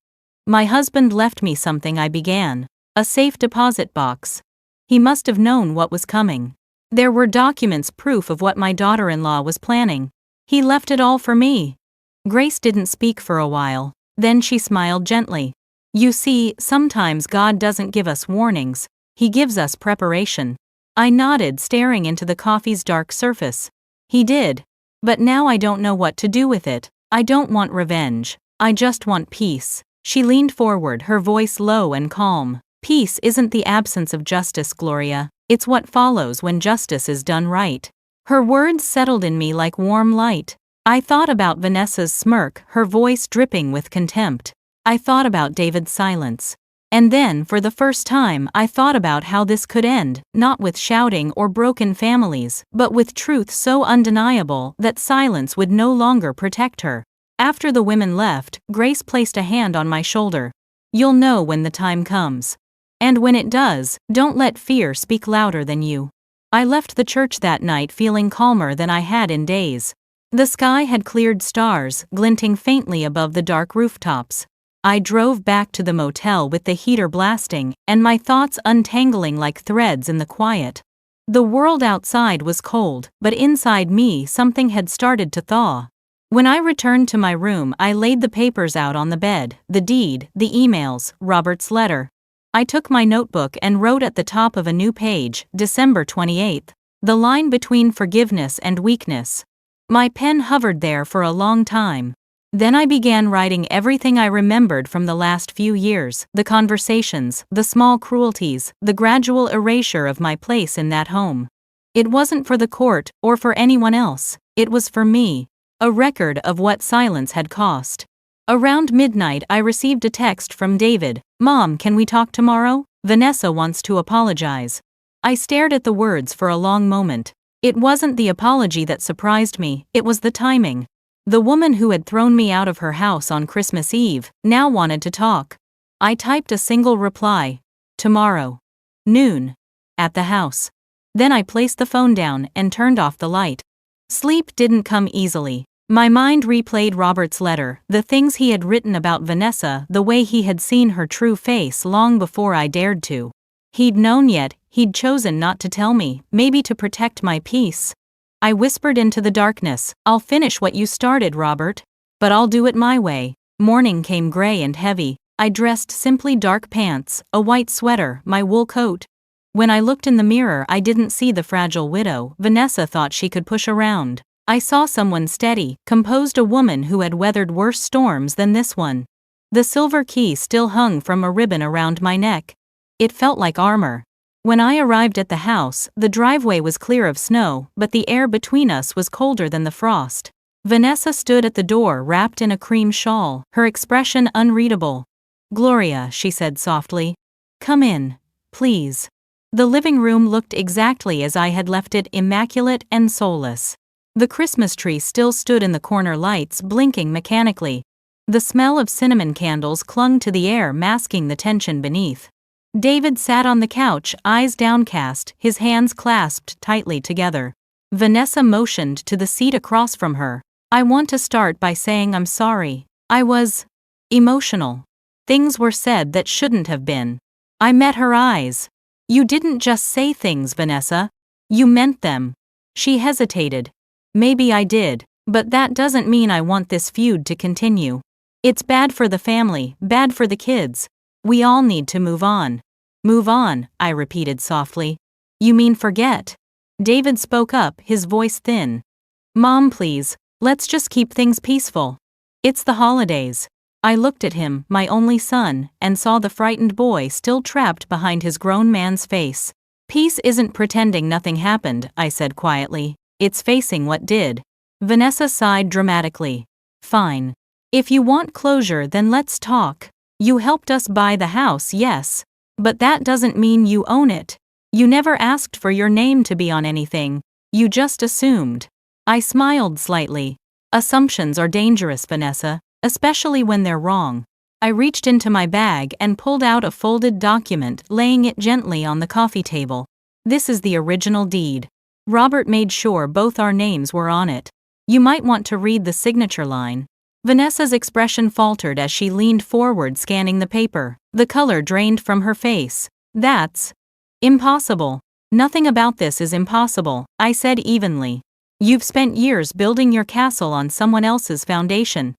"My husband left me something," I began. "A safe deposit box. He must have known what was coming. There were documents, proof of what my daughter-in-law was planning. He left it all for me." Grace didn't speak for a while. Then she smiled gently. "You see, sometimes God doesn't give us warnings. He gives us preparation." I nodded, staring into the coffee's dark surface. "He did. But now I don't know what to do with it. I don't want revenge. I just want peace." She leaned forward, her voice low and calm. "Peace isn't the absence of justice, Gloria. It's what follows when justice is done right." Her words settled in me like warm light. I thought about Vanessa's smirk, her voice dripping with contempt. I thought about David's silence. And then, for the first time, I thought about how this could end, not with shouting or broken families, but with truth so undeniable that silence would no longer protect her. After the women left, Grace placed a hand on my shoulder. "You'll know when the time comes. And when it does, don't let fear speak louder than you." I left the church that night feeling calmer than I had in days. The sky had cleared, stars glinting faintly above the dark rooftops. I drove back to the motel with the heater blasting, and my thoughts untangling like threads in the quiet. The world outside was cold, but inside me something had started to thaw. When I returned to my room, I laid the papers out on the bed, the deed, the emails, Robert's letter. I took my notebook and wrote at the top of a new page, December 28th. The line between forgiveness and weakness. My pen hovered there for a long time. Then I began writing everything I remembered from the last few years, the conversations, the small cruelties, the gradual erasure of my place in that home. It wasn't for the court or for anyone else, it was for me, a record of what silence had cost. Around midnight I received a text from David. "Mom, can we talk tomorrow? Vanessa wants to apologize." I stared at the words for a long moment. It wasn't the apology that surprised me, it was the timing. The woman who had thrown me out of her house on Christmas Eve now wanted to talk. I typed a single reply. "Tomorrow. Noon. At the house." Then I placed the phone down and turned off the light. Sleep didn't come easily. My mind replayed Robert's letter, the things he had written about Vanessa, the way he had seen her true face long before I dared to. He'd known yet, he'd chosen not to tell me, maybe to protect my peace. I whispered into the darkness, "I'll finish what you started, Robert. But I'll do it my way." Morning came gray and heavy. I dressed simply dark pants, a white sweater, my wool coat. When I looked in the mirror I didn't see the fragile widow Vanessa thought she could push around. I saw someone steady, composed, a woman who had weathered worse storms than this one. The silver key still hung from a ribbon around my neck. It felt like armor. When I arrived at the house, the driveway was clear of snow, but the air between us was colder than the frost. Vanessa stood at the door wrapped in a cream shawl, her expression unreadable. "Gloria," she said softly. "Come in, please." The living room looked exactly as I had left it, immaculate and soulless. The Christmas tree still stood in the corner, lights blinking mechanically. The smell of cinnamon candles clung to the air, masking the tension beneath. David sat on the couch, eyes downcast, his hands clasped tightly together. Vanessa motioned to the seat across from her. "I want to start by saying I'm sorry. I was emotional. Things were said that shouldn't have been." I met her eyes. "You didn't just say things, Vanessa. You meant them." She hesitated. "Maybe I did, but that doesn't mean I want this feud to continue. It's bad for the family, bad for the kids. We all need to move on." "Move on," I repeated softly. "You mean forget?" David spoke up, his voice thin. "Mom, please, let's just keep things peaceful. It's the holidays." I looked at him, my only son, and saw the frightened boy still trapped behind his grown man's face. "Peace isn't pretending nothing happened," I said quietly. "It's facing what did." Vanessa sighed dramatically. "Fine. If you want closure, then let's talk. You helped us buy the house, yes. But that doesn't mean you own it. You never asked for your name to be on anything. You just assumed." I smiled slightly. "Assumptions are dangerous, Vanessa, especially when they're wrong." I reached into my bag and pulled out a folded document, laying it gently on the coffee table. "This is the original deed. Robert made sure both our names were on it. You might want to read the signature line." Vanessa's expression faltered as she leaned forward, scanning the paper. The color drained from her face. "That's impossible." "Nothing about this is impossible," I said evenly. "You've spent years building your castle on someone else's foundation."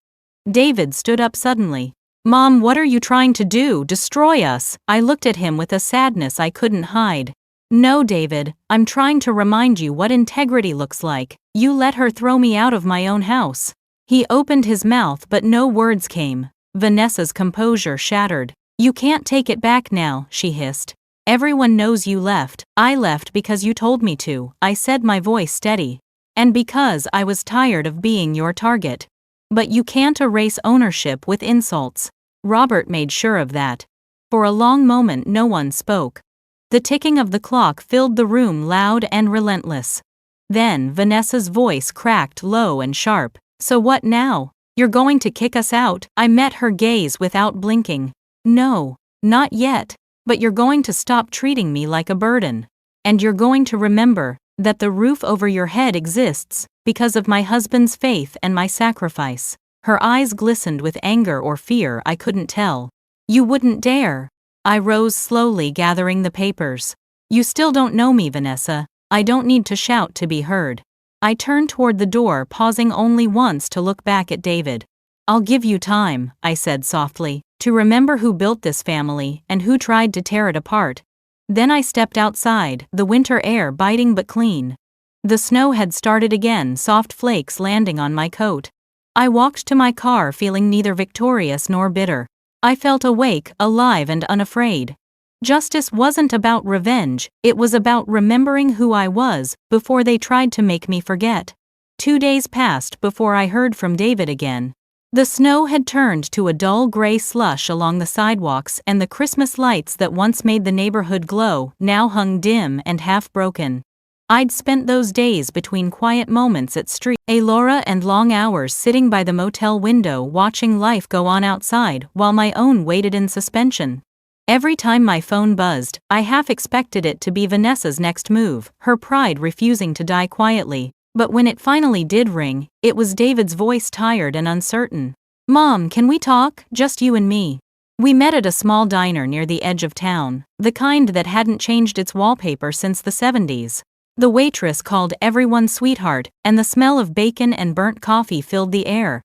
David stood up suddenly. "Mom, what are you trying to do? Destroy us?" I looked at him with a sadness I couldn't hide. "No, David, I'm trying to remind you what integrity looks like. You let her throw me out of my own house." He opened his mouth but no words came. Vanessa's composure shattered. "You can't take it back now," she hissed. "Everyone knows you left. I left because you told me to," I said, my voice steady. "And because I was tired of being your target. But you can't erase ownership with insults." Robert made sure of that. For a long moment no one spoke. The ticking of the clock filled the room, loud and relentless. Then Vanessa's voice cracked, low and sharp. "So what now? You're going to kick us out?" I met her gaze without blinking. "No, not yet. But you're going to stop treating me like a burden. And you're going to remember that the roof over your head exists because of my husband's faith and my sacrifice." Her eyes glistened with anger or fear, I couldn't tell. "You wouldn't dare." I rose slowly, gathering the papers. "You still don't know me, Vanessa. I don't need to shout to be heard." I turned toward the door, pausing only once to look back at David. "I'll give you time," I said softly, "to remember who built this family and who tried to tear it apart." Then I stepped outside, the winter air biting but clean. The snow had started again, soft flakes landing on my coat. I walked to my car feeling neither victorious nor bitter. I felt awake, alive and unafraid. Justice wasn't about revenge, it was about remembering who I was before they tried to make me forget. 2 days passed before I heard from David again. The snow had turned to a dull gray slush along the sidewalks, and the Christmas lights that once made the neighborhood glow now hung dim and half-broken. I'd spent those days between quiet moments at street Laura and long hours sitting by the motel window watching life go on outside while my own waited in suspension. Every time my phone buzzed, I half expected it to be Vanessa's next move, her pride refusing to die quietly. But when it finally did ring, it was David's voice, tired and uncertain. "Mom, can we talk? Just you and me." We met at a small diner near the edge of town, the kind that hadn't changed its wallpaper since the 70s. The waitress called everyone sweetheart, and the smell of bacon and burnt coffee filled the air.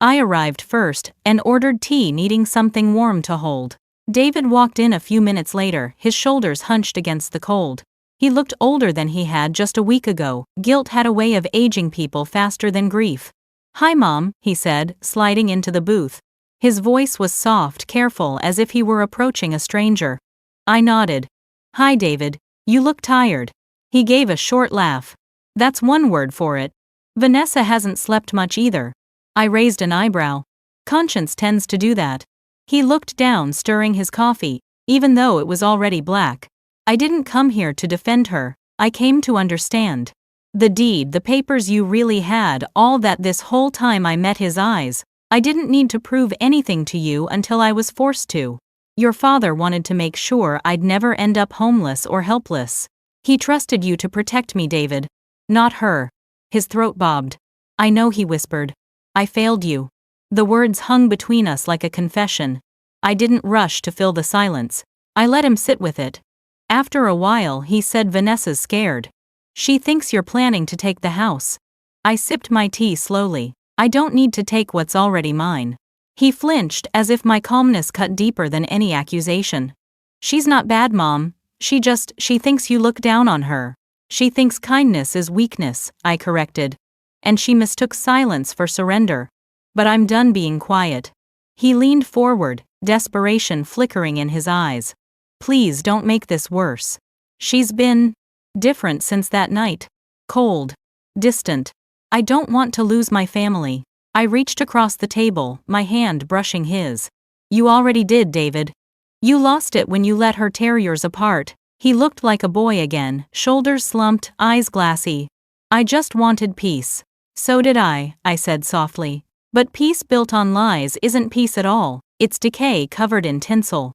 I arrived first and ordered tea, needing something warm to hold. David walked in a few minutes later, his shoulders hunched against the cold. He looked older than he had just a week ago. Guilt had a way of aging people faster than grief. "Hi, Mom," he said, sliding into the booth. His voice was soft, careful, as if he were approaching a stranger. I nodded. "Hi, David. You look tired." He gave a short laugh. "That's one word for it. Vanessa hasn't slept much either." I raised an eyebrow. "Conscience tends to do that." He looked down, stirring his coffee, even though it was already black. "I didn't come here to defend her. I came to understand. The deed, the papers you really had, all that. This whole time I met his eyes. I didn't need to prove anything to you until I was forced to. Your father wanted to make sure I'd never end up homeless or helpless. He trusted you to protect me, David. Not her." His throat bobbed. "I know," he whispered. "I failed you." The words hung between us like a confession. I didn't rush to fill the silence. I let him sit with it. After a while, he said, "Vanessa's scared. She thinks you're planning to take the house." I sipped my tea slowly. "I don't need to take what's already mine." He flinched, as if my calmness cut deeper than any accusation. "She's not bad, Mom. She thinks you look down on her. She thinks kindness is weakness," I corrected. "And she mistook silence for surrender. But I'm done being quiet." He leaned forward, desperation flickering in his eyes. "Please don't make this worse. She's been different since that night. Cold. Distant. I don't want to lose my family." I reached across the table, my hand brushing his. "You already did, David. You lost it when you let her tear yours apart." He looked like a boy again, shoulders slumped, eyes glassy. "I just wanted peace." "So did I said softly. "But peace built on lies isn't peace at all. It's decay covered in tinsel."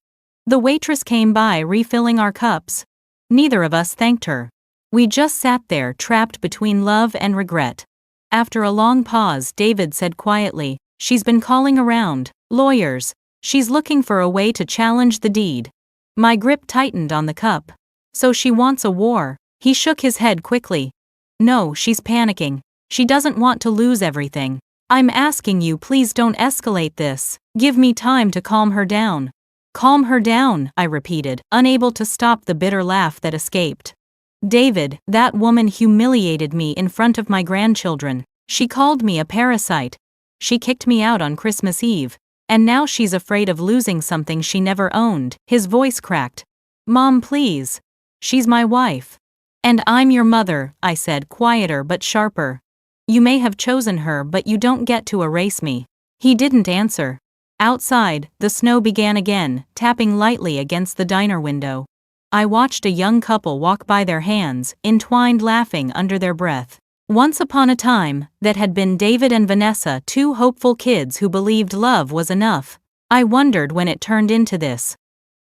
The waitress came by, refilling our cups. Neither of us thanked her. We just sat there, trapped between love and regret. After a long pause, David said quietly, "She's been calling around lawyers. She's looking for a way to challenge the deed." My grip tightened on the cup. "So she wants a war?" He shook his head quickly. "No, she's panicking. She doesn't want to lose everything. I'm asking you, please don't escalate this. Give me time to calm her down." "Calm her down," I repeated, unable to stop the bitter laugh that escaped. "David, that woman humiliated me in front of my grandchildren. She called me a parasite. She kicked me out on Christmas Eve. And now she's afraid of losing something she never owned." His voice cracked. "Mom, please. She's my wife. And I'm your mother," I said, quieter but sharper. "You may have chosen her, but you don't get to erase me." He didn't answer. Outside, the snow began again, tapping lightly against the diner window. I watched a young couple walk by, their hands entwined, laughing under their breath. Once upon a time, that had been David and Vanessa, two hopeful kids who believed love was enough. I wondered when it turned into this.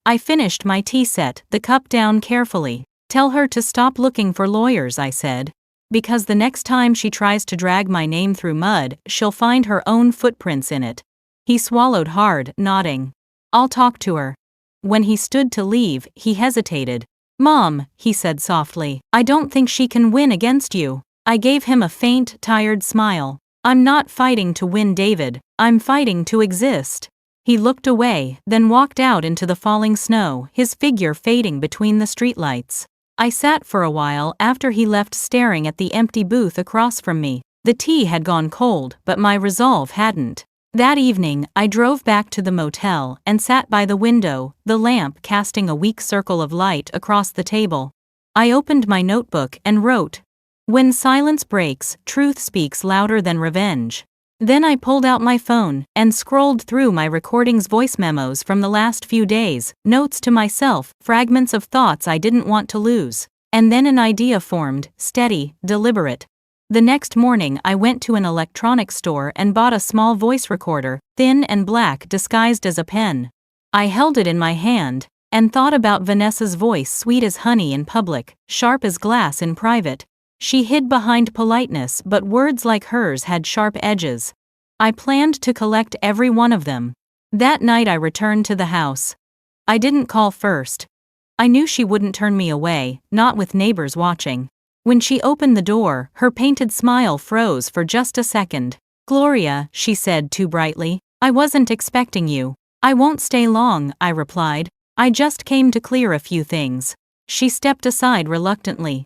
I finished my tea, set the cup down carefully. "Tell her to stop looking for lawyers," I said. "Because the next time she tries to drag my name through mud, she'll find her own footprints in it." He swallowed hard, nodding. "I'll talk to her." When he stood to leave, he hesitated. "Mom," he said softly, "I don't think she can win against you." I gave him a faint, tired smile. "I'm not fighting to win, David. I'm fighting to exist." He looked away, then walked out into the falling snow, his figure fading between the streetlights. I sat for a while after he left, staring at the empty booth across from me. The tea had gone cold, but my resolve hadn't. That evening, I drove back to the motel and sat by the window, the lamp casting a weak circle of light across the table. I opened my notebook and wrote, "When silence breaks, truth speaks louder than revenge." Then I pulled out my phone and scrolled through my recordings, voice memos from the last few days, notes to myself, fragments of thoughts I didn't want to lose. And then an idea formed, steady, deliberate. The next morning I went to an electronics store and bought a small voice recorder, thin and black, disguised as a pen. I held it in my hand and thought about Vanessa's voice, sweet as honey in public, sharp as glass in private. She hid behind politeness, but words like hers had sharp edges. I planned to collect every one of them. That night I returned to the house. I didn't call first. I knew she wouldn't turn me away, not with neighbors watching. When she opened the door, her painted smile froze for just a second. "Gloria," she said too brightly, "I wasn't expecting you." "I won't stay long," I replied. "I just came to clear a few things." She stepped aside reluctantly.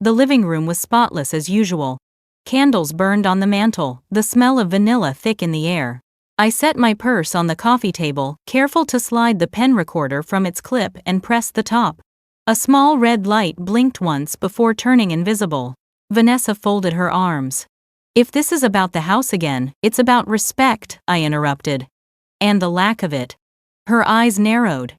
The living room was spotless as usual. Candles burned on the mantel, the smell of vanilla thick in the air. I set my purse on the coffee table, careful to slide the pen recorder from its clip and press the top. A small red light blinked once before turning invisible. Vanessa folded her arms. "If this is about the house again, it's about respect," I interrupted. "And the lack of it." Her eyes narrowed.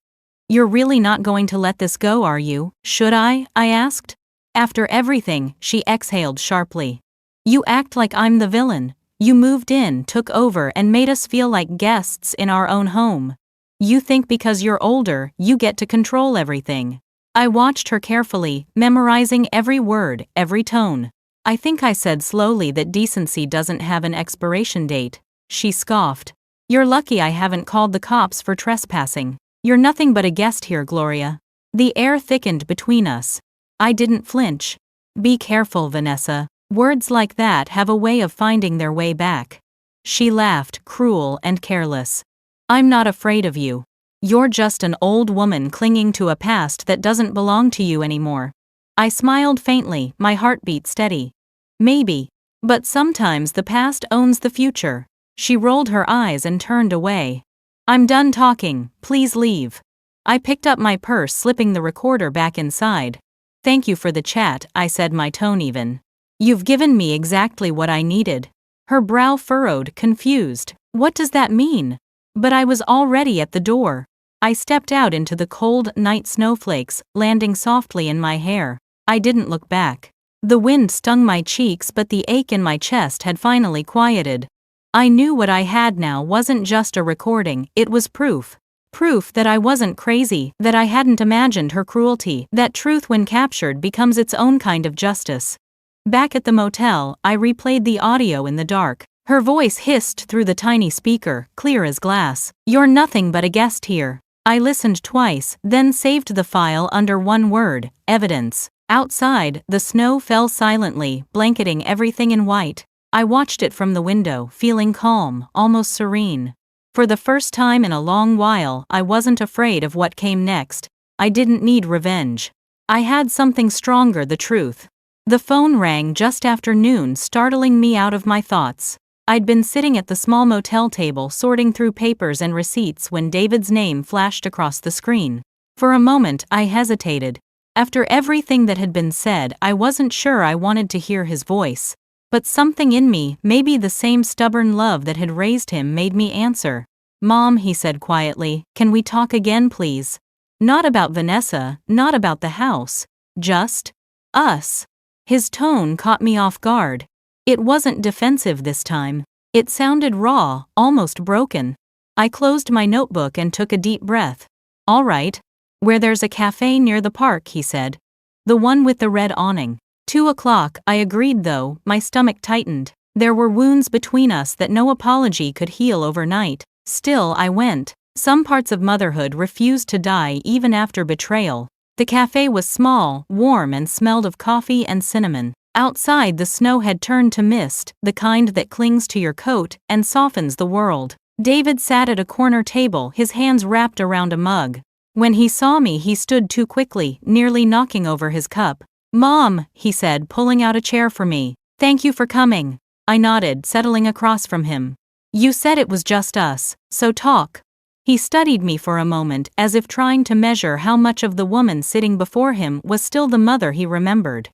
"You're really not going to let this go, are you?" "Should I?" I asked. "After everything," she exhaled sharply. "You act like I'm the villain. You moved in, took over, and made us feel like guests in our own home. You think because you're older, you get to control everything." I watched her carefully, memorizing every word, every tone. "I think I said slowly that decency doesn't have an expiration date." She scoffed. "You're lucky I haven't called the cops for trespassing. You're nothing but a guest here, Gloria." The air thickened between us. I didn't flinch. "Be careful, Vanessa. Words like that have a way of finding their way back." She laughed, cruel and careless. "I'm not afraid of you. You're just an old woman clinging to a past that doesn't belong to you anymore." I smiled faintly, my heartbeat steady. "Maybe. But sometimes the past owns the future." She rolled her eyes and turned away. "I'm done talking, please leave." I picked up my purse, slipping the recorder back inside. "Thank you for the chat," I said, my tone even. "You've given me exactly what I needed." Her brow furrowed, confused. "What does that mean?" But I was already at the door. I stepped out into the cold night, snowflakes landing softly in my hair. I didn't look back. The wind stung my cheeks, but the ache in my chest had finally quieted. I knew what I had now wasn't just a recording, it was proof. Proof that I wasn't crazy, that I hadn't imagined her cruelty, that truth when captured becomes its own kind of justice. Back at the motel, I replayed the audio in the dark. Her voice hissed through the tiny speaker, clear as glass. "You're nothing but a guest here." I listened twice, then saved the file under one word: evidence. Outside, the snow fell silently, blanketing everything in white. I watched it from the window, feeling calm, almost serene. For the first time in a long while, I wasn't afraid of what came next. I didn't need revenge. I had something stronger: the truth. The phone rang just after noon, startling me out of my thoughts. I'd been sitting at the small motel table sorting through papers and receipts when David's name flashed across the screen. For a moment, I hesitated. After everything that had been said, I wasn't sure I wanted to hear his voice. But something in me, maybe the same stubborn love that had raised him, made me answer. "Mom," he said quietly, "can we talk again, please? Not about Vanessa, not about the house. Just us." His tone caught me off guard. It wasn't defensive this time. It sounded raw, almost broken. I closed my notebook and took a deep breath. "All right. Where there's a cafe near the park," he said. "The one with the red awning." 2:00, I agreed, though my stomach tightened. There were wounds between us that no apology could heal overnight. Still, I went. Some parts of motherhood refused to die even after betrayal. The cafe was small, warm, and smelled of coffee and cinnamon. Outside, the snow had turned to mist, the kind that clings to your coat and softens the world. David sat at a corner table, his hands wrapped around a mug. When he saw me, he stood too quickly, nearly knocking over his cup. "Mom," he said, pulling out a chair for me. "Thank you for coming." I nodded, settling across from him. "You said it was just us, so talk." He studied me for a moment, as if trying to measure how much of the woman sitting before him was still the mother he remembered.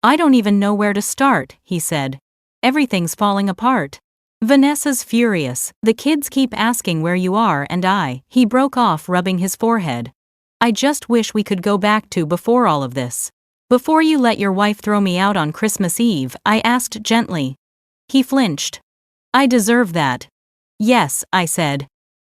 "I don't even know where to start," he said. "Everything's falling apart. Vanessa's furious, the kids keep asking where you are, and he broke off, rubbing his forehead. "I just wish we could go back to before all of this. Before you let your wife throw me out on Christmas Eve," I asked gently. He flinched. "I deserve that." "Yes," I said.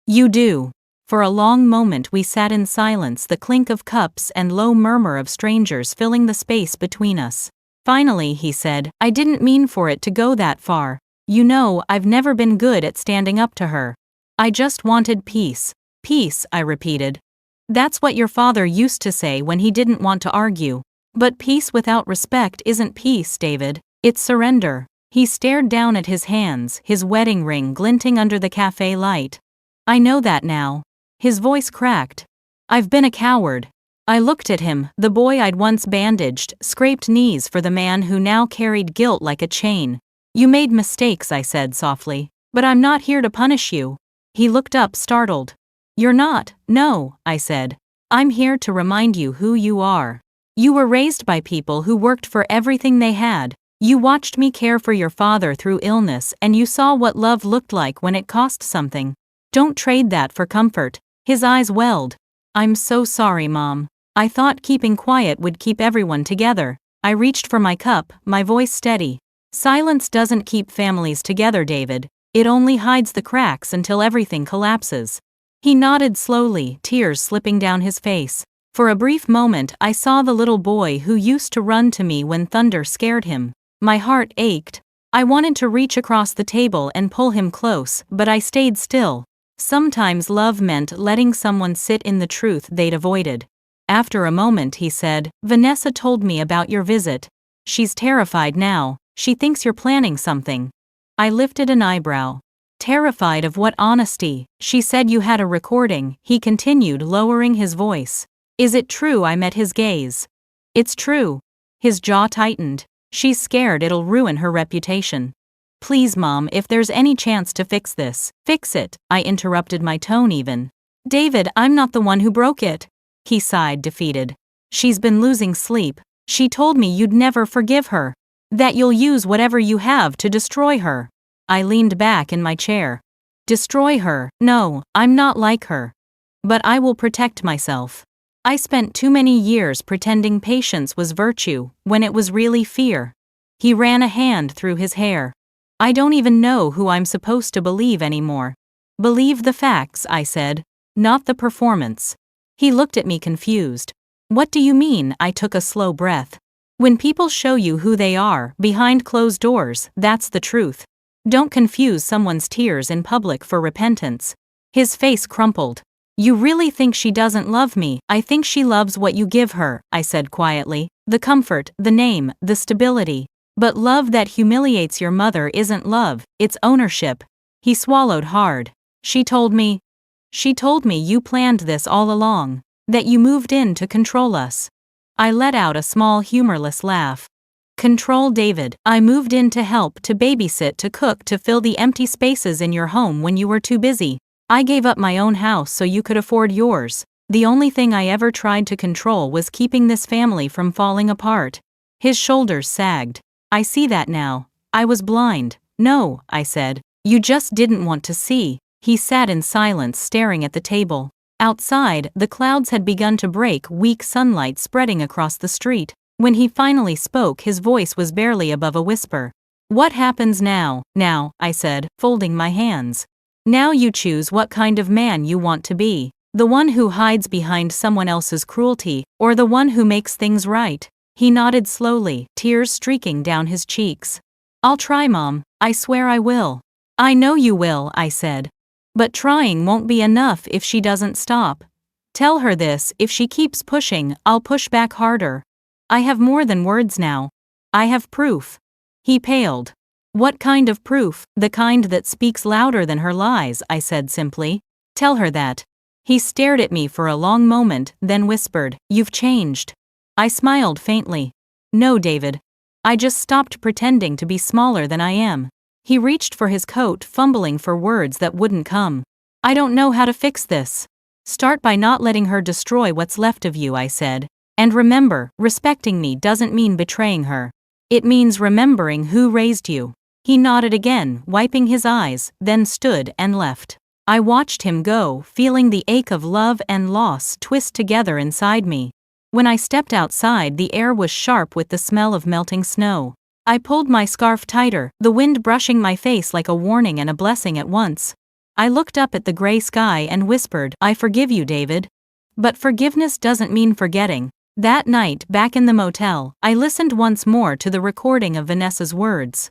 "You do." For a long moment we sat in silence, the clink of cups and low murmur of strangers filling the space between us. Finally he said, "I didn't mean for it to go that far. You know, I've never been good at standing up to her. I just wanted peace." "Peace," I repeated. "That's what your father used to say when he didn't want to argue. But peace without respect isn't peace, David. It's surrender." He stared down at his hands, his wedding ring glinting under the cafe light. "I know that now." His voice cracked. "I've been a coward." I looked at him, the boy I'd once bandaged, scraped knees for the man who now carried guilt like a chain. "You made mistakes," I said softly, "but I'm not here to punish you." He looked up, startled. "You're not?" "No," I said. "I'm here to remind you who you are. You were raised by people who worked for everything they had. You watched me care for your father through illness, and you saw what love looked like when it cost something. Don't trade that for comfort." His eyes welled. "I'm so sorry, Mom. I thought keeping quiet would keep everyone together." I reached for my cup, my voice steady. "Silence doesn't keep families together, David. It only hides the cracks until everything collapses." He nodded slowly, tears slipping down his face. For a brief moment I saw the little boy who used to run to me when thunder scared him. My heart ached. I wanted to reach across the table and pull him close, but I stayed still. Sometimes love meant letting someone sit in the truth they'd avoided. After a moment he said, "Vanessa told me about your visit. She's terrified now. She thinks you're planning something." I lifted an eyebrow. "Terrified of what? Honesty. She said you had a recording," he continued, lowering his voice. "Is it true?" I met his gaze. "It's true." His jaw tightened. "She's scared it'll ruin her reputation." "Please, Mom, if there's any chance to fix this, fix it," I interrupted, my tone even. "David, I'm not the one who broke it." He sighed, defeated. "She's been losing sleep. She told me you'd never forgive her. That you'll use whatever you have to destroy her." I leaned back in my chair. "Destroy her? No, I'm not like her. But I will protect myself. I spent too many years pretending patience was virtue, when it was really fear." He ran a hand through his hair. "I don't even know who I'm supposed to believe anymore." "Believe the facts," I said, "not the performance." He looked at me confused. "What do you mean?" I took a slow breath. "When people show you who they are, behind closed doors, that's the truth. Don't confuse someone's tears in public for repentance." His face crumpled. "You really think she doesn't love me?" "I think she loves what you give her," I said quietly. "The comfort, the name, the stability. But love that humiliates your mother isn't love, it's ownership." He swallowed hard. She told me you planned this all along. That you moved in to control us." I let out a small humorless laugh. "Control, David? I moved in to help, to babysit, to cook, to fill the empty spaces in your home when you were too busy. I gave up my own house so you could afford yours. The only thing I ever tried to control was keeping this family from falling apart." His shoulders sagged. "I see that now. I was blind." "No," I said. "You just didn't want to see." He sat in silence, staring at the table. Outside, the clouds had begun to break, weak sunlight spreading across the street. When he finally spoke, his voice was barely above a whisper. "What happens now?" "Now," I said, folding my hands. "Now you choose what kind of man you want to be. The one who hides behind someone else's cruelty, or the one who makes things right." He nodded slowly, tears streaking down his cheeks. "I'll try, Mom. I swear I will." "I know you will," I said. "But trying won't be enough if she doesn't stop. Tell her this, if she keeps pushing, I'll push back harder. I have more than words now. I have proof." He paled. What kind of proof? The kind that speaks louder than her lies, I said simply. Tell her that. He stared at me for a long moment, then whispered, "You've changed." I smiled faintly. No, David. I just stopped pretending to be smaller than I am. He reached for his coat, fumbling for words that wouldn't come. I don't know how to fix this. Start by not letting her destroy what's left of you, I said. And remember, respecting me doesn't mean betraying her. It means remembering who raised you. He nodded again, wiping his eyes, then stood and left. I watched him go, feeling the ache of love and loss twist together inside me. When I stepped outside, the air was sharp with the smell of melting snow. I pulled my scarf tighter, the wind brushing my face like a warning and a blessing at once. I looked up at the gray sky and whispered, "I forgive you, David." But forgiveness doesn't mean forgetting. That night, back in the motel, I listened once more to the recording of Vanessa's words.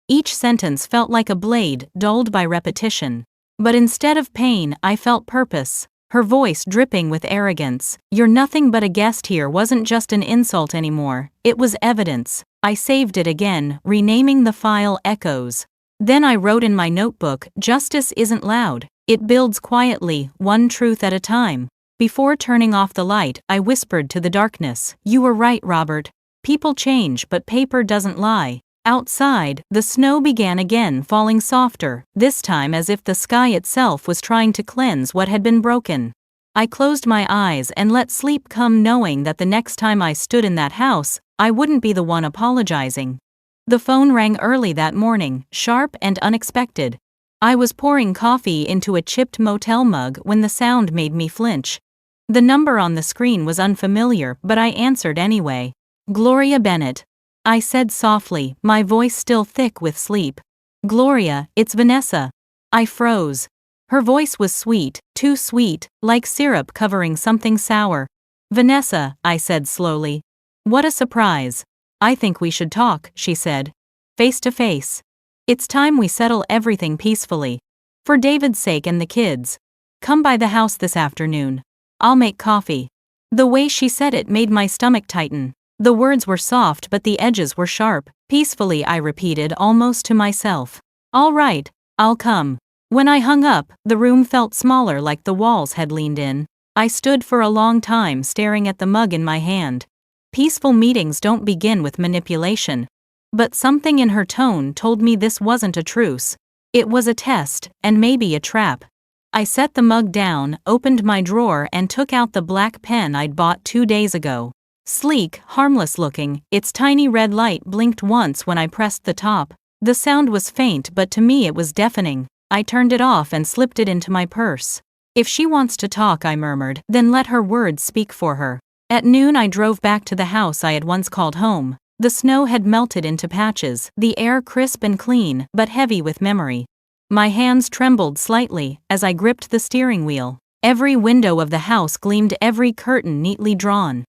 Each sentence felt like a blade, dulled by repetition. But instead of pain, I felt purpose. Her voice dripping with arrogance. "You're nothing but a guest here" wasn't just an insult anymore, it was evidence. I saved it again, renaming the file Echoes. Then I wrote in my notebook, "Justice isn't loud. It builds quietly, one truth at a time." Before turning off the light, I whispered to the darkness, "You were right, Robert. People change, but paper doesn't lie." Outside, the snow began again, falling softer, this time as if the sky itself was trying to cleanse what had been broken. I closed my eyes and let sleep come, knowing that the next time I stood in that house, I wouldn't be the one apologizing. The phone rang early that morning, sharp and unexpected. I was pouring coffee into a chipped motel mug when the sound made me flinch. The number on the screen was unfamiliar, but I answered anyway. "Gloria Bennett," I said softly, my voice still thick with sleep. "Gloria, it's Vanessa." I froze. Her voice was sweet, too sweet, like syrup covering something sour. "Vanessa," I said slowly. "What a surprise. I think we should talk," she said. "Face to face. It's time we settle everything peacefully. For David's sake and the kids. Come by the house this afternoon. I'll make coffee." The way she said it made my stomach tighten. The words were soft but the edges were sharp. "Peacefully," I repeated almost to myself. "All right, I'll come." When I hung up, the room felt smaller, like the walls had leaned in. I stood for a long time staring at the mug in my hand. Peaceful meetings don't begin with manipulation. But something in her tone told me this wasn't a truce. It was a test, and maybe a trap. I set the mug down, opened my drawer and took out the black pen I'd bought 2 days ago. Sleek, harmless looking, its tiny red light blinked once when I pressed the top. The sound was faint, but to me it was deafening. I turned it off and slipped it into my purse. "If she wants to talk," I murmured, "then let her words speak for her." At noon I drove back to the house I had once called home. The snow had melted into patches, the air crisp and clean, but heavy with memory. My hands trembled slightly as I gripped the steering wheel. Every window of the house gleamed, every curtain neatly drawn.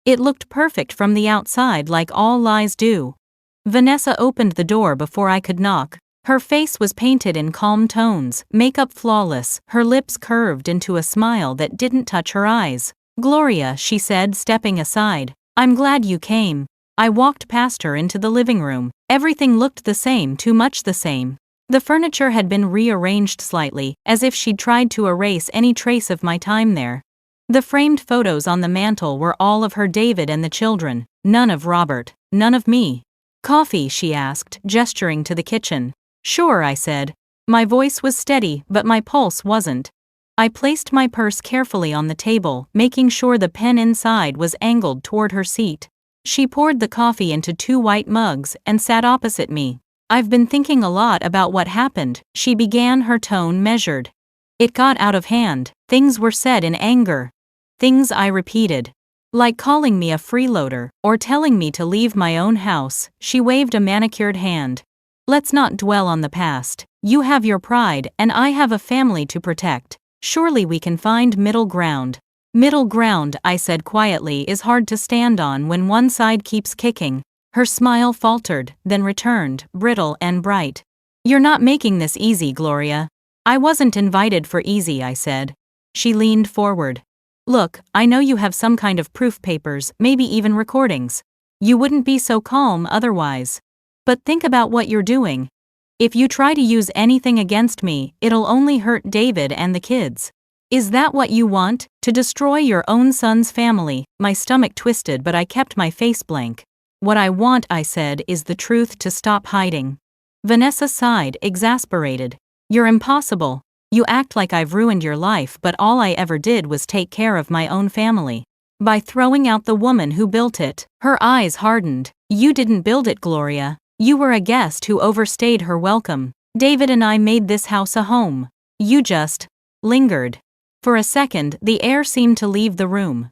It looked perfect from the outside, like all lies do. Vanessa opened the door before I could knock. Her face was painted in calm tones, makeup flawless, her lips curved into a smile that didn't touch her eyes. "Gloria," she said, stepping aside. "I'm glad you came." I walked past her into the living room. Everything looked the same, too much the same. The furniture had been rearranged slightly, as if she'd tried to erase any trace of my time there. The framed photos on the mantel were all of her, David and the children, none of Robert, none of me. "Coffee?" she asked, gesturing to the kitchen. "Sure," I said. My voice was steady, but my pulse wasn't. I placed my purse carefully on the table, making sure the pen inside was angled toward her seat. She poured the coffee into 2 white mugs and sat opposite me. "I've been thinking a lot about what happened," she began, her tone measured. "It got out of hand. Things were said in anger. Things I repeated. Like calling me a freeloader, or telling me to leave my own house." She waved a manicured hand. "Let's not dwell on the past. You have your pride, and I have a family to protect. Surely we can find middle ground." "Middle ground," I said quietly, "is hard to stand on when one side keeps kicking." Her smile faltered, then returned, brittle and bright. "You're not making this easy, Gloria." "I wasn't invited for easy," I said. She leaned forward. "Look, I know you have some kind of proof, papers, maybe even recordings. You wouldn't be so calm otherwise. But think about what you're doing. If you try to use anything against me, it'll only hurt David and the kids. Is that what you want? To destroy your own son's family? My stomach twisted, but I kept my face blank. What I want, I said, is the truth, to stop hiding. Vanessa sighed, exasperated. You're impossible. You act like I've ruined your life, but all I ever did was take care of my own family. By throwing out the woman who built it. Her eyes hardened. You didn't build it, Gloria. You were a guest who overstayed her welcome. David and I made this house a home. You just lingered. For a second, the air seemed to leave the room.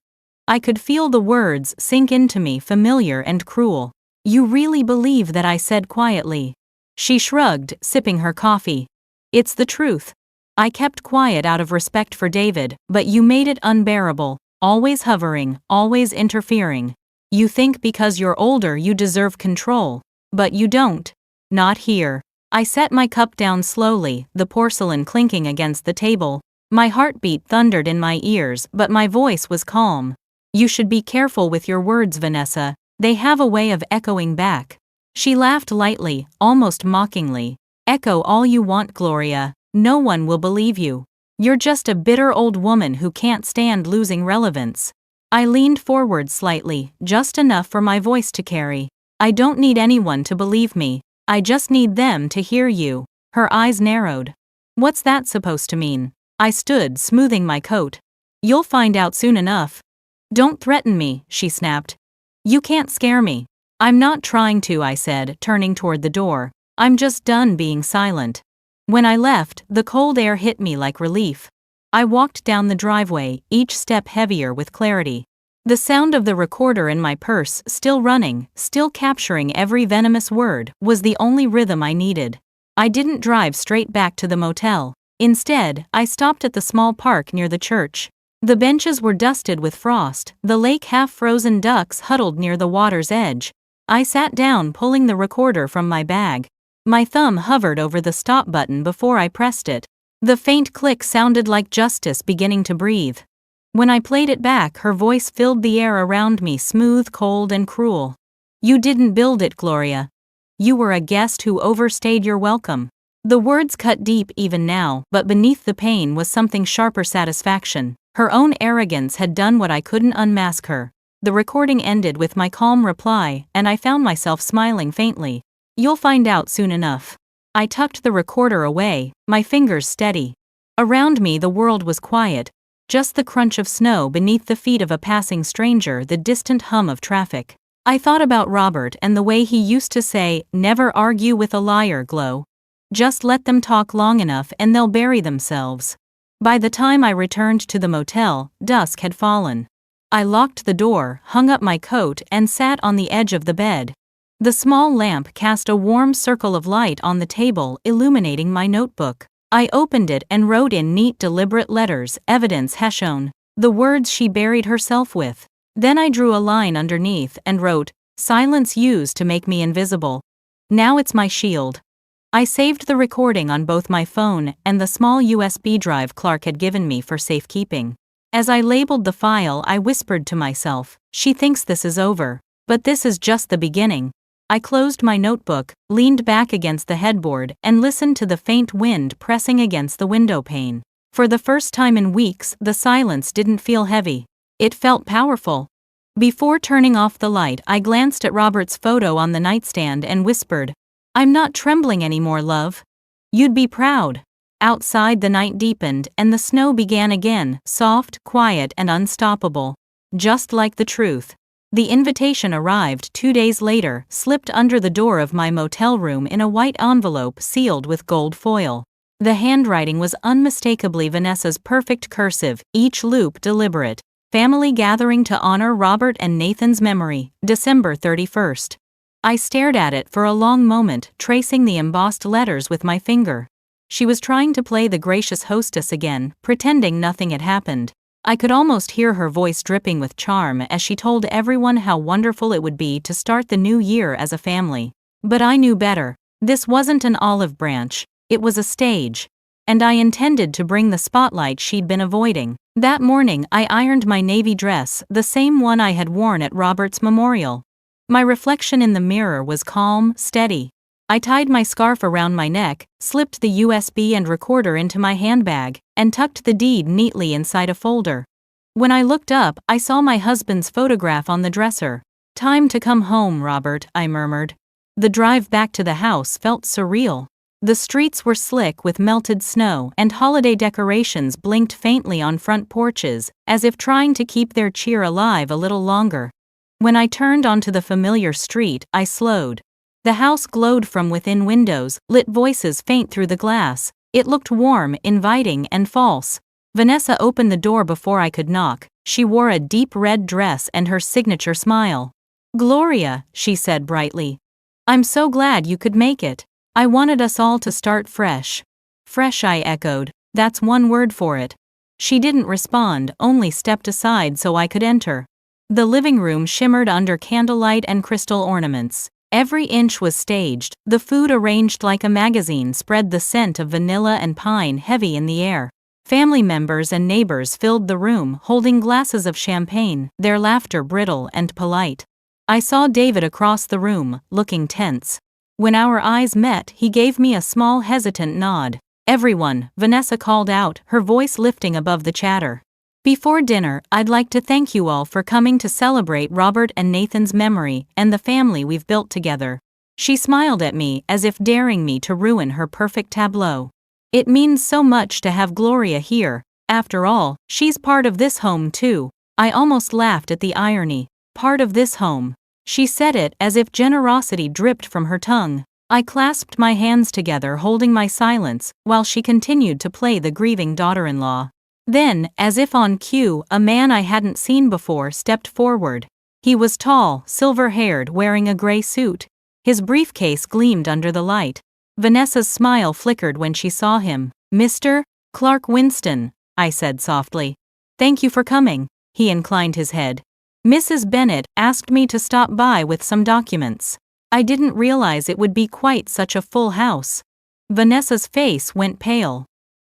I could feel the words sink into me, familiar and cruel. You really believe that? I said quietly. She shrugged, sipping her coffee. It's the truth. I kept quiet out of respect for David, but you made it unbearable, always hovering, always interfering. You think because you're older you deserve control, but you don't. Not here. I set my cup down slowly, the porcelain clinking against the table. My heartbeat thundered in my ears, but my voice was calm. You should be careful with your words, Vanessa. They have a way of echoing back. She laughed lightly, almost mockingly. Echo all you want, Gloria. No one will believe you. You're just a bitter old woman who can't stand losing relevance. I leaned forward slightly, just enough for my voice to carry. I don't need anyone to believe me. I just need them to hear you. Her eyes narrowed. What's that supposed to mean? I stood, smoothing my coat. You'll find out soon enough. Don't threaten me, she snapped. You can't scare me. I'm not trying to, I said, turning toward the door. I'm just done being silent. When I left, the cold air hit me like relief. I walked down the driveway, each step heavier with clarity. The sound of the recorder in my purse, still running, still capturing every venomous word, was the only rhythm I needed. I didn't drive straight back to the motel. Instead, I stopped at the small park near the church. The benches were dusted with frost, the lake half-frozen ducks huddled near the water's edge. I sat down, pulling the recorder from my bag. My thumb hovered over the stop button before I pressed it. The faint click sounded like justice beginning to breathe. When I played it back, her voice filled the air around me, smooth, cold, and cruel. You didn't build it, Gloria. You were a guest who overstayed your welcome. The words cut deep even now, but beneath the pain was something sharper: satisfaction. Her own arrogance had done what I couldn't unmask her. The recording ended with my calm reply, and I found myself smiling faintly. You'll find out soon enough. I tucked the recorder away, my fingers steady. Around me the world was quiet, just the crunch of snow beneath the feet of a passing stranger, the distant hum of traffic. I thought about Robert and the way he used to say, "Never argue with a liar, Glo. Just let them talk long enough and they'll bury themselves." By the time I returned to the motel, dusk had fallen. I locked the door, hung up my coat, and sat on the edge of the bed. The small lamp cast a warm circle of light on the table, illuminating my notebook. I opened it and wrote in neat, deliberate letters, "Evidence Heshone," the words she buried herself with. Then I drew a line underneath and wrote, "Silence used to make me invisible. Now it's my shield." I saved the recording on both my phone and the small USB drive Clark had given me for safekeeping. As I labeled the file, I whispered to myself, "She thinks this is over. But this is just the beginning." I closed my notebook, leaned back against the headboard, and listened to the faint wind pressing against the window pane. For the first time in weeks, the silence didn't feel heavy. It felt powerful. Before turning off the light, I glanced at Robert's photo on the nightstand and whispered, "I'm not trembling anymore, love. You'd be proud." Outside, the night deepened, and the snow began again, soft, quiet, and unstoppable. Just like the truth. The invitation arrived 2 days later, slipped under the door of my motel room in a white envelope sealed with gold foil. The handwriting was unmistakably Vanessa's perfect cursive, each loop deliberate. Family gathering to honor Robert and Nathan's memory, December 31st. I stared at it for a long moment, tracing the embossed letters with my finger. She was trying to play the gracious hostess again, pretending nothing had happened. I could almost hear her voice dripping with charm as she told everyone how wonderful it would be to start the new year as a family. But I knew better. This wasn't an olive branch. It was a stage. And I intended to bring the spotlight she'd been avoiding. That morning, I ironed my navy dress, the same one I had worn at Robert's memorial. My reflection in the mirror was calm, steady. I tied my scarf around my neck, slipped the USB and recorder into my handbag, and tucked the deed neatly inside a folder. When I looked up, I saw my husband's photograph on the dresser. "Time to come home, Robert," I murmured. The drive back to the house felt surreal. The streets were slick with melted snow, and holiday decorations blinked faintly on front porches, as if trying to keep their cheer alive a little longer. When I turned onto the familiar street, I slowed. The house glowed from within windows, lit voices faint through the glass. It looked warm, inviting, and false. Vanessa opened the door before I could knock. She wore a deep red dress and her signature smile. "Gloria," she said brightly. "I'm so glad you could make it. I wanted us all to start fresh." "Fresh," I echoed. "That's one word for it." She didn't respond, only stepped aside so I could enter. The living room shimmered under candlelight and crystal ornaments. Every inch was staged. The food arranged like a magazine spread the scent of vanilla and pine heavy in the air. Family members and neighbors filled the room, holding glasses of champagne, their laughter brittle and polite. I saw David across the room, looking tense. When our eyes met, he gave me a small hesitant nod. "Everyone," Vanessa called out, her voice lifting above the chatter. "Before dinner, I'd like to thank you all for coming to celebrate Robert and Nathan's memory and the family we've built together." She smiled at me as if daring me to ruin her perfect tableau. "It means so much to have Gloria here. After all, she's part of this home too." I almost laughed at the irony. "Part of this home." She said it as if generosity dripped from her tongue. I clasped my hands together, holding my silence, while she continued to play the grieving daughter-in-law. Then, as if on cue, a man I hadn't seen before stepped forward. He was tall, silver-haired, wearing a gray suit. His briefcase gleamed under the light. Vanessa's smile flickered when she saw him. "Mr. Clark Winston," I said softly. "Thank you for coming." He inclined his head. "Mrs. Bennett asked me to stop by with some documents. I didn't realize it would be quite such a full house." Vanessa's face went pale.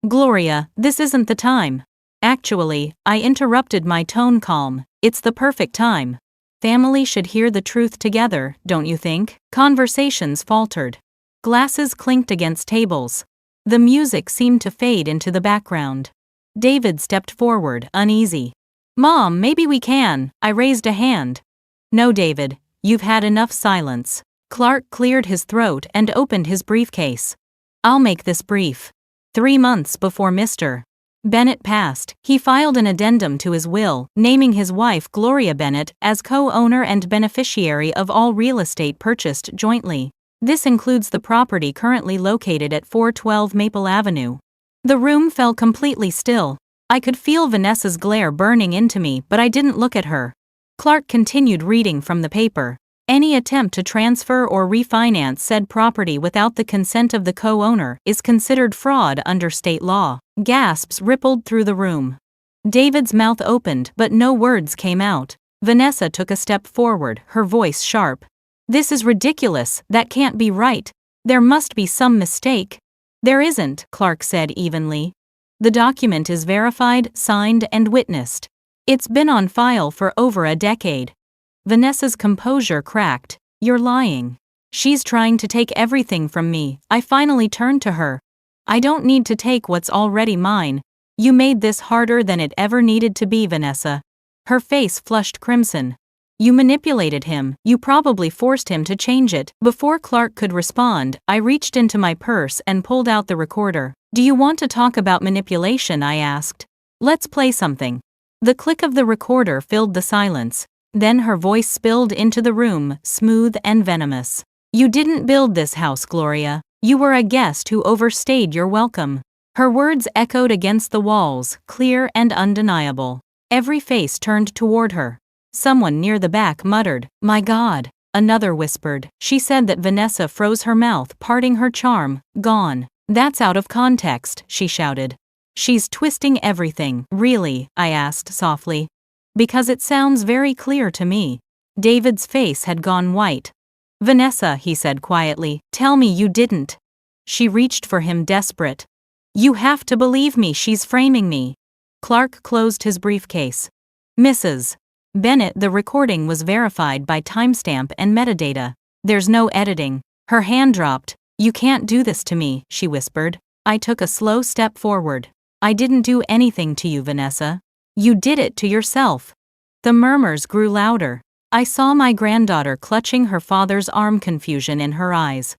"Gloria, this isn't the time." "Actually," I interrupted, my tone calm, "it's the perfect time. Family should hear the truth together, don't you think?" Conversations faltered. Glasses clinked against tables. The music seemed to fade into the background. David stepped forward, uneasy. "Mom, maybe we can." I raised a hand. "No, David, you've had enough silence." Clark cleared his throat and opened his briefcase. "I'll make this brief. 3 months before Mr. Bennett passed, he filed an addendum to his will, naming his wife Gloria Bennett as co-owner and beneficiary of all real estate purchased jointly. This includes the property currently located at 412 Maple Avenue." The room fell completely still. I could feel Vanessa's glare burning into me, but I didn't look at her. Clark continued reading from the paper. "Any attempt to transfer or refinance said property without the consent of the co-owner is considered fraud under state law." Gasps rippled through the room. David's mouth opened, but no words came out. Vanessa took a step forward, her voice sharp. "This is ridiculous. That can't be right. There must be some mistake." "There isn't," Clark said evenly. "The document is verified, signed, and witnessed. It's been on file for over a decade." Vanessa's composure cracked. "You're lying. She's trying to take everything from me." I finally turned to her. "I don't need to take what's already mine. You made this harder than it ever needed to be, Vanessa." Her face flushed crimson. "You manipulated him. You probably forced him to change it." Before Clark could respond, I reached into my purse and pulled out the recorder. "Do you want to talk about manipulation?" I asked. "Let's play something." The click of the recorder filled the silence. Then her voice spilled into the room, smooth and venomous. "You didn't build this house, Gloria. You were a guest who overstayed your welcome." Her words echoed against the walls, clear and undeniable. Every face turned toward her. Someone near the back muttered, "My God." Another whispered. She said that Vanessa froze her mouth, parting her charm. "Gone." "That's out of context," she shouted. "She's twisting everything." "Really?" I asked softly. "Because it sounds very clear to me." David's face had gone white. "Vanessa," he said quietly, "tell me you didn't." She reached for him, desperate. "You have to believe me, she's framing me." Clark closed his briefcase. "Mrs. Bennett, the recording was verified by timestamp and metadata. There's no editing. Her hand dropped. "You can't do this to me," she whispered. I took a slow step forward. "I didn't do anything to you, Vanessa. You did it to yourself." The murmurs grew louder. I saw my granddaughter clutching her father's arm, confusion in her eyes.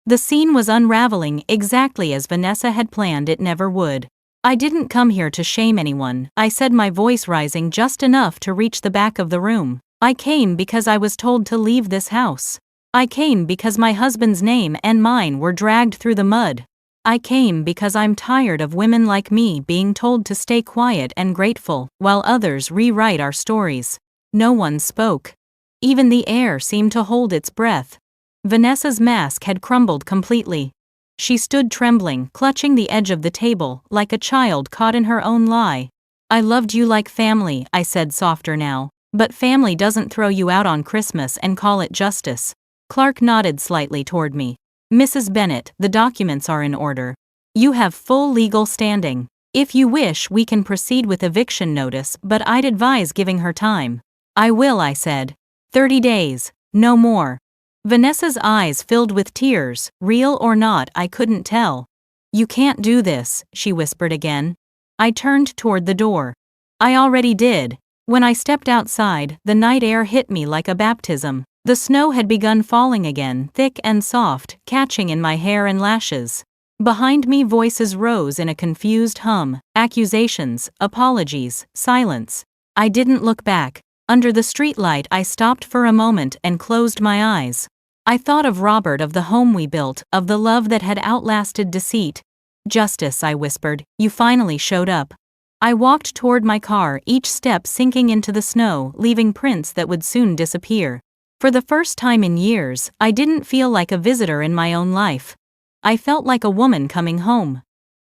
The scene was unraveling exactly as Vanessa had planned it never would. "I didn't come here to shame anyone," I said, my voice rising just enough to reach the back of the room. "I came because I was told to leave this house. I came because my husband's name and mine were dragged through the mud. I came because I'm tired of women like me being told to stay quiet and grateful while others rewrite our stories." No one spoke. Even the air seemed to hold its breath. Vanessa's mask had crumbled completely. She stood trembling, clutching the edge of the table, like a child caught in her own lie. "I loved you like family," I said, softer now. "But family doesn't throw you out on Christmas and call it justice." Clark nodded slightly toward me. "Mrs. Bennett, the documents are in order. You have full legal standing. If you wish, we can proceed with eviction notice, but I'd advise giving her time." "I will," I said. 30 days, no more." Vanessa's eyes filled with tears, real or not I couldn't tell. "You can't do this," she whispered again. I turned toward the door. I already did. When I stepped outside, the night air hit me like a baptism. The snow had begun falling again, thick and soft, catching in my hair and lashes. Behind me, voices rose in a confused hum, accusations, apologies, silence. I didn't look back. Under the streetlight, I stopped for a moment and closed my eyes. I thought of Robert, of the home we built, of the love that had outlasted deceit. "Justice," I whispered, "you finally showed up." I walked toward my car, each step sinking into the snow, leaving prints that would soon disappear. For the first time in years, I didn't feel like a visitor in my own life. I felt like a woman coming home.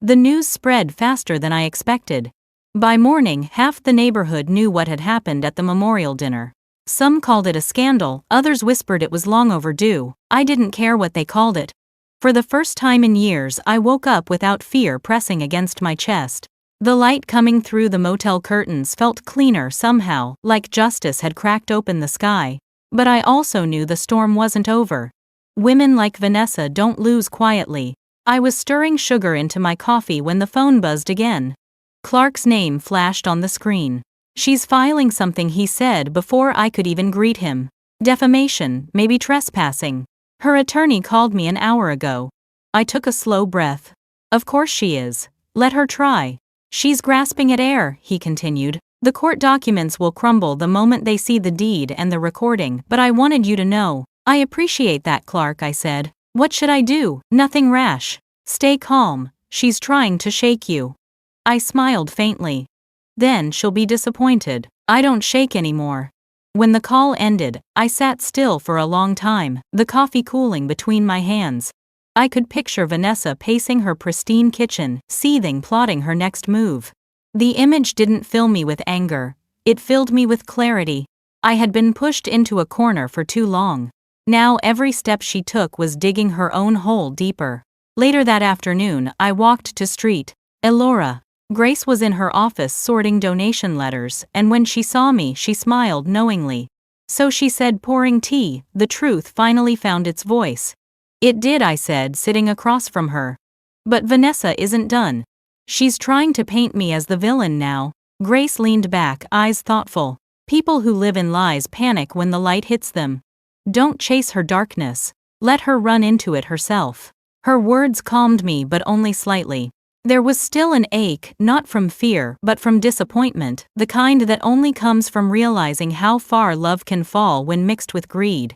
The news spread faster than I expected. By morning, half the neighborhood knew what had happened at the memorial dinner. Some called it a scandal, others whispered it was long overdue. I didn't care what they called it. For the first time in years, I woke up without fear pressing against my chest. The light coming through the motel curtains felt cleaner somehow, like justice had cracked open the sky. But I also knew the storm wasn't over. Women like Vanessa don't lose quietly. I was stirring sugar into my coffee when the phone buzzed again. Clark's name flashed on the screen. "She's filing something," he said before I could even greet him. "Defamation, maybe trespassing. Her attorney called me an hour ago." I took a slow breath. "Of course she is. Let her try. She's grasping at air," he continued. "The court documents will crumble the moment they see the deed and the recording, but I wanted you to know." "I appreciate that, Clark," I said. "What should I do?" "Nothing rash. Stay calm. She's trying to shake you." I smiled faintly. "Then she'll be disappointed. I don't shake anymore." When the call ended, I sat still for a long time, the coffee cooling between my hands. I could picture Vanessa pacing her pristine kitchen, seething, plotting her next move. The image didn't fill me with anger. It filled me with clarity. I had been pushed into a corner for too long. Now every step she took was digging her own hole deeper. Later that afternoon, I walked to Street Elora. Grace was in her office sorting donation letters, and when she saw me, she smiled knowingly. "So," she said, pouring tea, "the truth finally found its voice." "It did," I said, sitting across from her. "But Vanessa isn't done. She's trying to paint me as the villain now." Grace leaned back, eyes thoughtful. "People who live in lies panic when the light hits them. Don't chase her darkness. Let her run into it herself." Her words calmed me, but only slightly. There was still an ache, not from fear, but from disappointment, the kind that only comes from realizing how far love can fall when mixed with greed.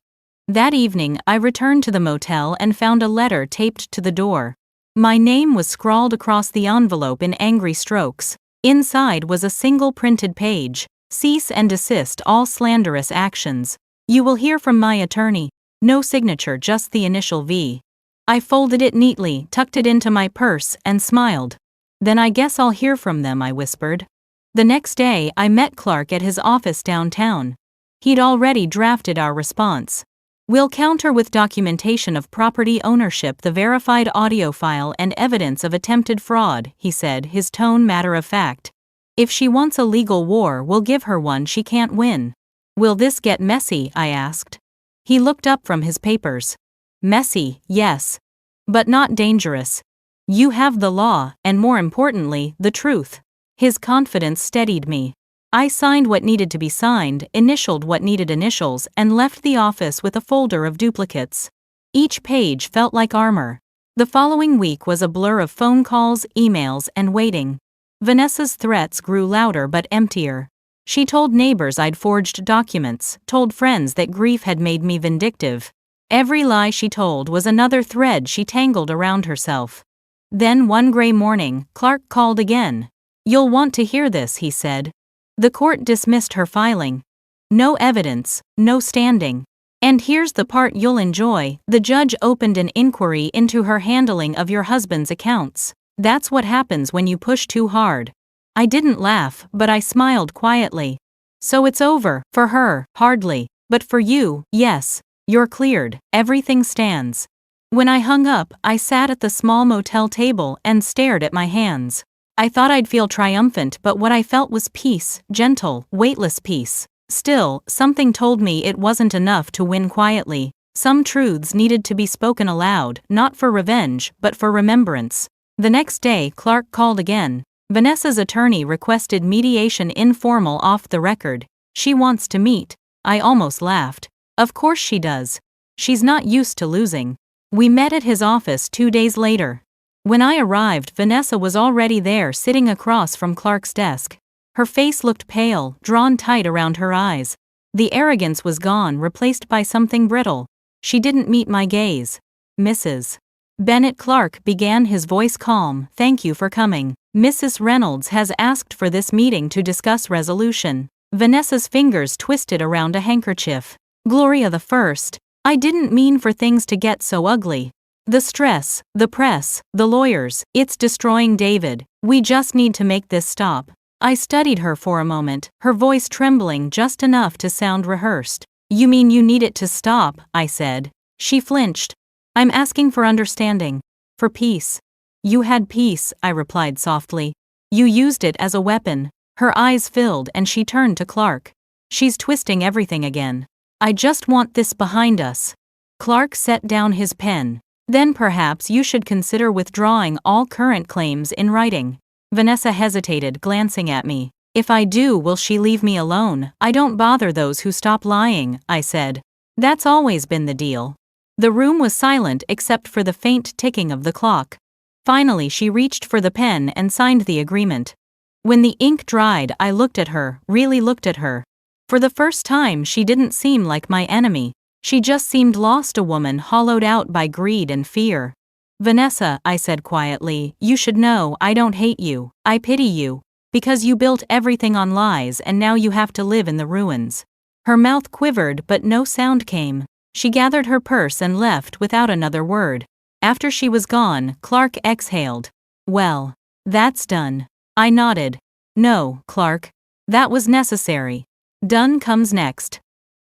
That evening, I returned to the motel and found a letter taped to the door. My name was scrawled across the envelope in angry strokes. Inside was a single printed page: "Cease and desist all slanderous actions. You will hear from my attorney." No signature, just the initial V. I folded it neatly, tucked it into my purse, and smiled. "Then I guess I'll hear from them," I whispered. The next day, I met Clark at his office downtown. He'd already drafted our response. "We'll counter with documentation of property ownership, the verified audio file, and evidence of attempted fraud," he said, his tone matter of fact. "If she wants a legal war, we'll give her one she can't win." "Will this get messy?" I asked. He looked up from his papers. Messy, yes. But not dangerous. You have the law, and more importantly, the truth. His confidence steadied me. I signed what needed to be signed, initialed what needed initials, and left the office with a folder of duplicates. Each page felt like armor. The following week was a blur of phone calls, emails, and waiting. Vanessa's threats grew louder but emptier. She told neighbors I'd forged documents, told friends that grief had made me vindictive. Every lie she told was another thread she tangled around herself. Then one gray morning, Clark called again. "You'll want to hear this," he said. The court dismissed her filing. No evidence, no standing. And here's the part you'll enjoy: the judge opened an inquiry into her handling of your husband's accounts. That's what happens when you push too hard. I didn't laugh, but I smiled quietly. So it's over, for her, hardly. But for you, yes. You're cleared, everything stands. When I hung up, I sat at the small motel table and stared at my hands. I thought I'd feel triumphant, but what I felt was peace, gentle, weightless peace. Still, something told me it wasn't enough to win quietly. Some truths needed to be spoken aloud, not for revenge, but for remembrance. The next day, Clark called again. Vanessa's attorney requested mediation, informal, off the record. She wants to meet. I almost laughed. Of course she does. She's not used to losing. We met at his office 2 days later. When I arrived, Vanessa was already there, sitting across from Clark's desk. Her face looked pale, drawn tight around her eyes. The arrogance was gone, replaced by something brittle. She didn't meet my gaze. "Mrs. Bennett," Clark began, his voice calm, "thank you for coming. Mrs. Reynolds has asked for this meeting to discuss resolution." Vanessa's fingers twisted around a handkerchief. "Gloria the First, I didn't mean for things to get so ugly. The stress, the press, the lawyers, it's destroying David. We just need to make this stop." I studied her for a moment, her voice trembling just enough to sound rehearsed. "You mean you need it to stop?" I said. She flinched. "I'm asking for understanding. For peace." "You had peace," I replied softly. "You used it as a weapon." Her eyes filled and she turned to Clark. "She's twisting everything again. I just want this behind us." Clark set down his pen. "Then perhaps you should consider withdrawing all current claims in writing." Vanessa hesitated, glancing at me. "If I do, will she leave me alone?" "I don't bother those who stop lying," I said. "That's always been the deal." The room was silent except for the faint ticking of the clock. Finally she reached for the pen and signed the agreement. When the ink dried, I looked at her, really looked at her. For the first time, she didn't seem like my enemy. She just seemed lost, a woman hollowed out by greed and fear. "Vanessa," I said quietly, "you should know I don't hate you. I pity you. Because you built everything on lies and now you have to live in the ruins." Her mouth quivered but no sound came. She gathered her purse and left without another word. After she was gone, Clark exhaled. "Well, that's done." I nodded. "No, Clark. That was necessary. Done comes next."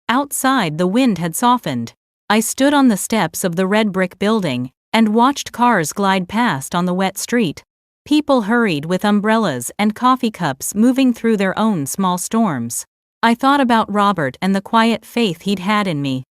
Outside, the wind had softened. I stood on the steps of the red brick building and watched cars glide past on the wet street. People hurried with umbrellas and coffee cups, moving through their own small storms. I thought about Robert and the quiet faith he'd had in me.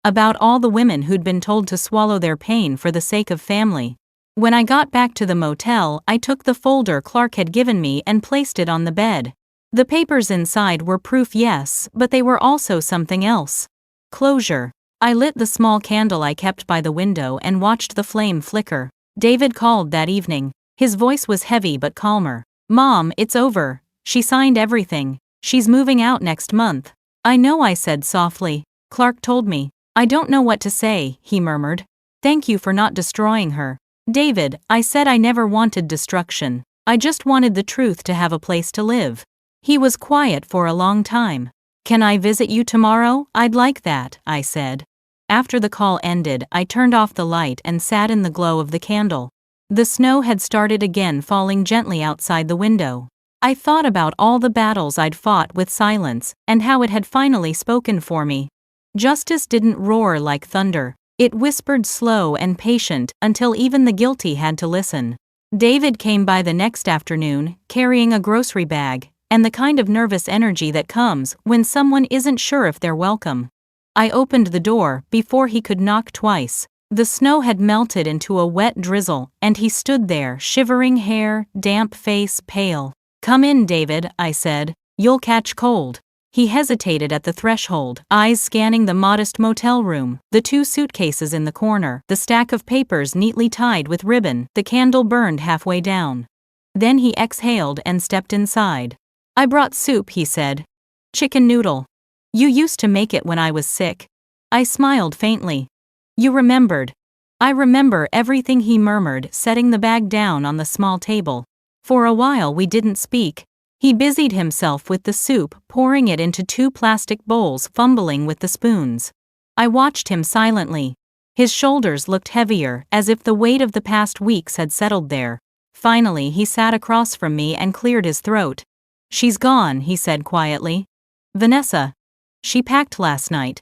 About all the women who'd been told to swallow their pain for the sake of family. When I got back to the motel, I took the folder Clark had given me and placed it on the bed. The papers inside were proof, yes, but they were also something else. Closure. I lit the small candle I kept by the window and watched the flame flicker. David called that evening. His voice was heavy but calmer. "Mom, it's over. She signed everything. She's moving out next month." "I know," I said softly. "Clark told me." "I don't know what to say," he murmured. "Thank you for not destroying her." "David," I said, "I never wanted destruction. I just wanted the truth to have a place to live." He was quiet for a long time. "Can I visit you tomorrow?" "I'd like that," I said. After the call ended, I turned off the light and sat in the glow of the candle. The snow had started again, falling gently outside the window. I thought about all the battles I'd fought with silence, and how it had finally spoken for me. Justice didn't roar like thunder. It whispered, slow and patient, until even the guilty had to listen. David came by the next afternoon, carrying a grocery bag, and the kind of nervous energy that comes when someone isn't sure if they're welcome. I opened the door before he could knock twice. The snow had melted into a wet drizzle, and he stood there, shivering hair, damp face, pale. "Come in, David," I said. "You'll catch cold." He hesitated at the threshold, eyes scanning the modest motel room, the 2 suitcases in the corner, the stack of papers neatly tied with ribbon, the candle burned halfway down. Then he exhaled and stepped inside. "I brought soup," he said. "Chicken noodle. You used to make it when I was sick." I smiled faintly. "You remembered." "I remember everything," he murmured, setting the bag down on the small table. For a while we didn't speak. He busied himself with the soup, pouring it into 2 plastic bowls, fumbling with the spoons. I watched him silently. His shoulders looked heavier, as if the weight of the past weeks had settled there. Finally he sat across from me and cleared his throat. "She's gone," he said quietly. "Vanessa. She packed last night.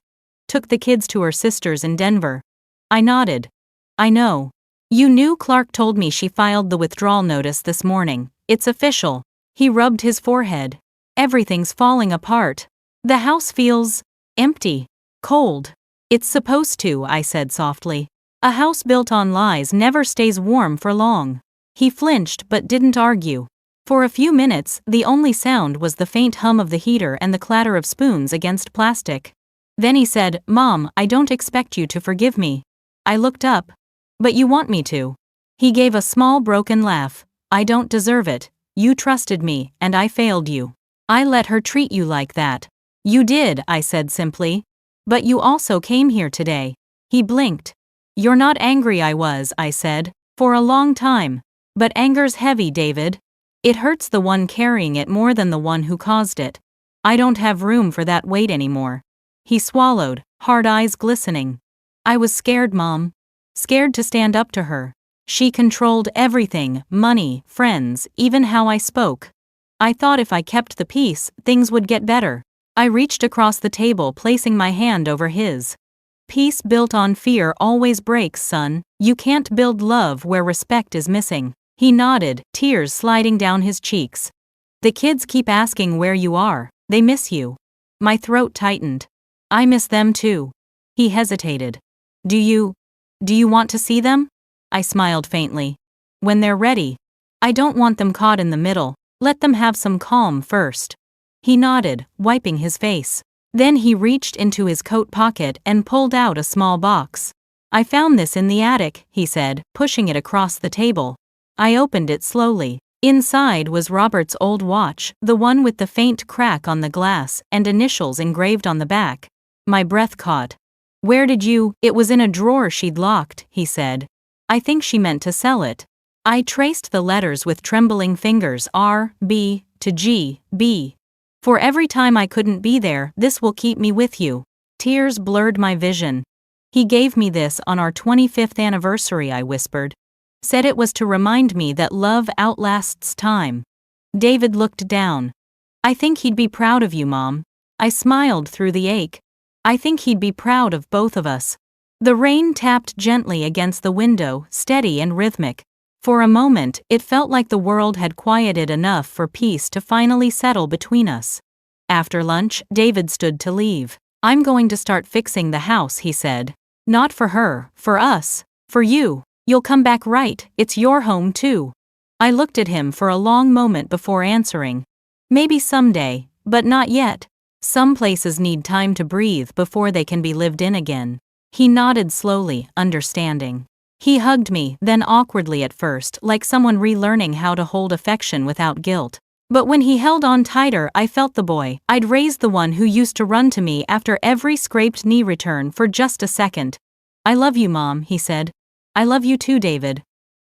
Took the kids to her sister's in Denver." I nodded. "I know. You knew? Clark told me she filed the withdrawal notice this morning. It's official." He rubbed his forehead. "Everything's falling apart. The house feels empty, cold." "It's supposed to," I said softly. "A house built on lies never stays warm for long." He flinched but didn't argue. For a few minutes, the only sound was the faint hum of the heater and the clatter of spoons against plastic. Then he said, "Mom, I don't expect you to forgive me." I looked up. "But you want me to." He gave a small broken laugh. "I don't deserve it. You trusted me, and I failed you. I let her treat you like that." "You did," I said simply. "But you also came here today." He blinked. "You're not angry." I was, I said, "for a long time. But anger's heavy, David. It hurts the one carrying it more than the one who caused it. I don't have room for that weight anymore." He swallowed, hard eyes glistening. "I was scared, Mom. Scared to stand up to her. She controlled everything, money, friends, even how I spoke. I thought if I kept the peace, things would get better." I reached across the table, placing my hand over his. "Peace built on fear always breaks, son. You can't build love where respect is missing." He nodded, tears sliding down his cheeks. "The kids keep asking where you are. They miss you." My throat tightened. "I miss them too." He hesitated. Do you want to see them?" I smiled faintly. "When they're ready. I don't want them caught in the middle. Let them have some calm first." He nodded, wiping his face. Then he reached into his coat pocket and pulled out a small box. "I found this in the attic," he said, pushing it across the table. I opened it slowly. Inside was Robert's old watch, the one with the faint crack on the glass and initials engraved on the back. My breath caught. "Where did you—" "It was in a drawer she'd locked," he said. "I think she meant to sell it." I traced the letters with trembling fingers, R, B, to G, B. "For every time I couldn't be there, this will keep me with you." Tears blurred my vision. "He gave me this on our 25th anniversary," I whispered. "Said it was to remind me that love outlasts time." David looked down. "I think he'd be proud of you, Mom." I smiled through the ache. "I think he'd be proud of both of us." The rain tapped gently against the window, steady and rhythmic. For a moment, it felt like the world had quieted enough for peace to finally settle between us. After lunch, David stood to leave. "I'm going to start fixing the house," he said. "Not for her, for us, for you. You'll come back, right? It's your home too." I looked at him for a long moment before answering. "Maybe someday, but not yet. Some places need time to breathe before they can be lived in again." He nodded slowly, understanding. He hugged me, then awkwardly at first, like someone relearning how to hold affection without guilt. But when he held on tighter, I felt the boy I'd raised, the one who used to run to me after every scraped knee, return for just a second. "I love you, Mom," he said. "I love you too, David.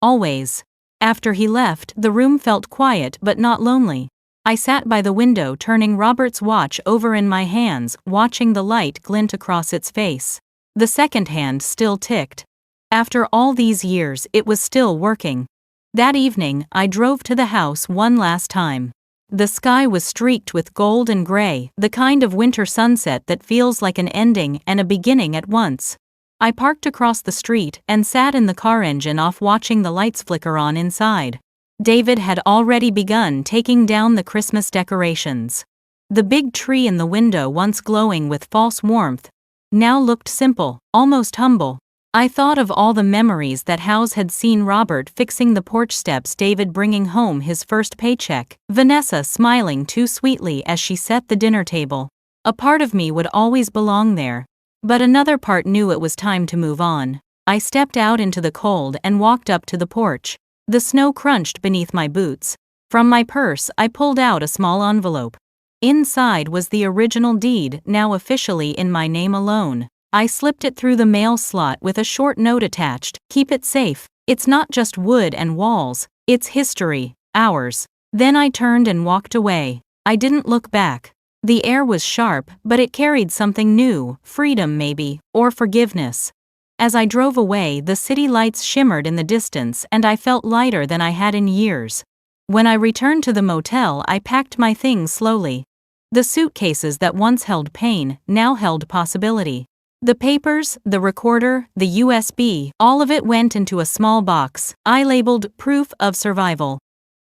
Always." After he left, the room felt quiet but not lonely. I sat by the window, turning Robert's watch over in my hands, watching the light glint across its face. The second hand still ticked. After all these years, it was still working. That evening, I drove to the house one last time. The sky was streaked with gold and gray, the kind of winter sunset that feels like an ending and a beginning at once. I parked across the street and sat in the car, engine off, watching the lights flicker on inside. David had already begun taking down the Christmas decorations. The big tree in the window, once glowing with false warmth, now looked simple, almost humble. I thought of all the memories that house had seen: Robert fixing the porch steps, David bringing home his first paycheck, Vanessa smiling too sweetly as she set the dinner table. A part of me would always belong there. But another part knew it was time to move on. I stepped out into the cold and walked up to the porch. The snow crunched beneath my boots. From my purse I pulled out a small envelope. Inside was the original deed, now officially in my name alone. I slipped it through the mail slot with a short note attached: "Keep it safe. It's not just wood and walls, it's history, ours." Then I turned and walked away. I didn't look back. The air was sharp, but it carried something new: freedom maybe, or forgiveness. As I drove away, the city lights shimmered in the distance and I felt lighter than I had in years. When I returned to the motel, I packed my things slowly. The suitcases that once held pain now held possibility. The papers, the recorder, the USB, all of it went into a small box I labeled "Proof of Survival."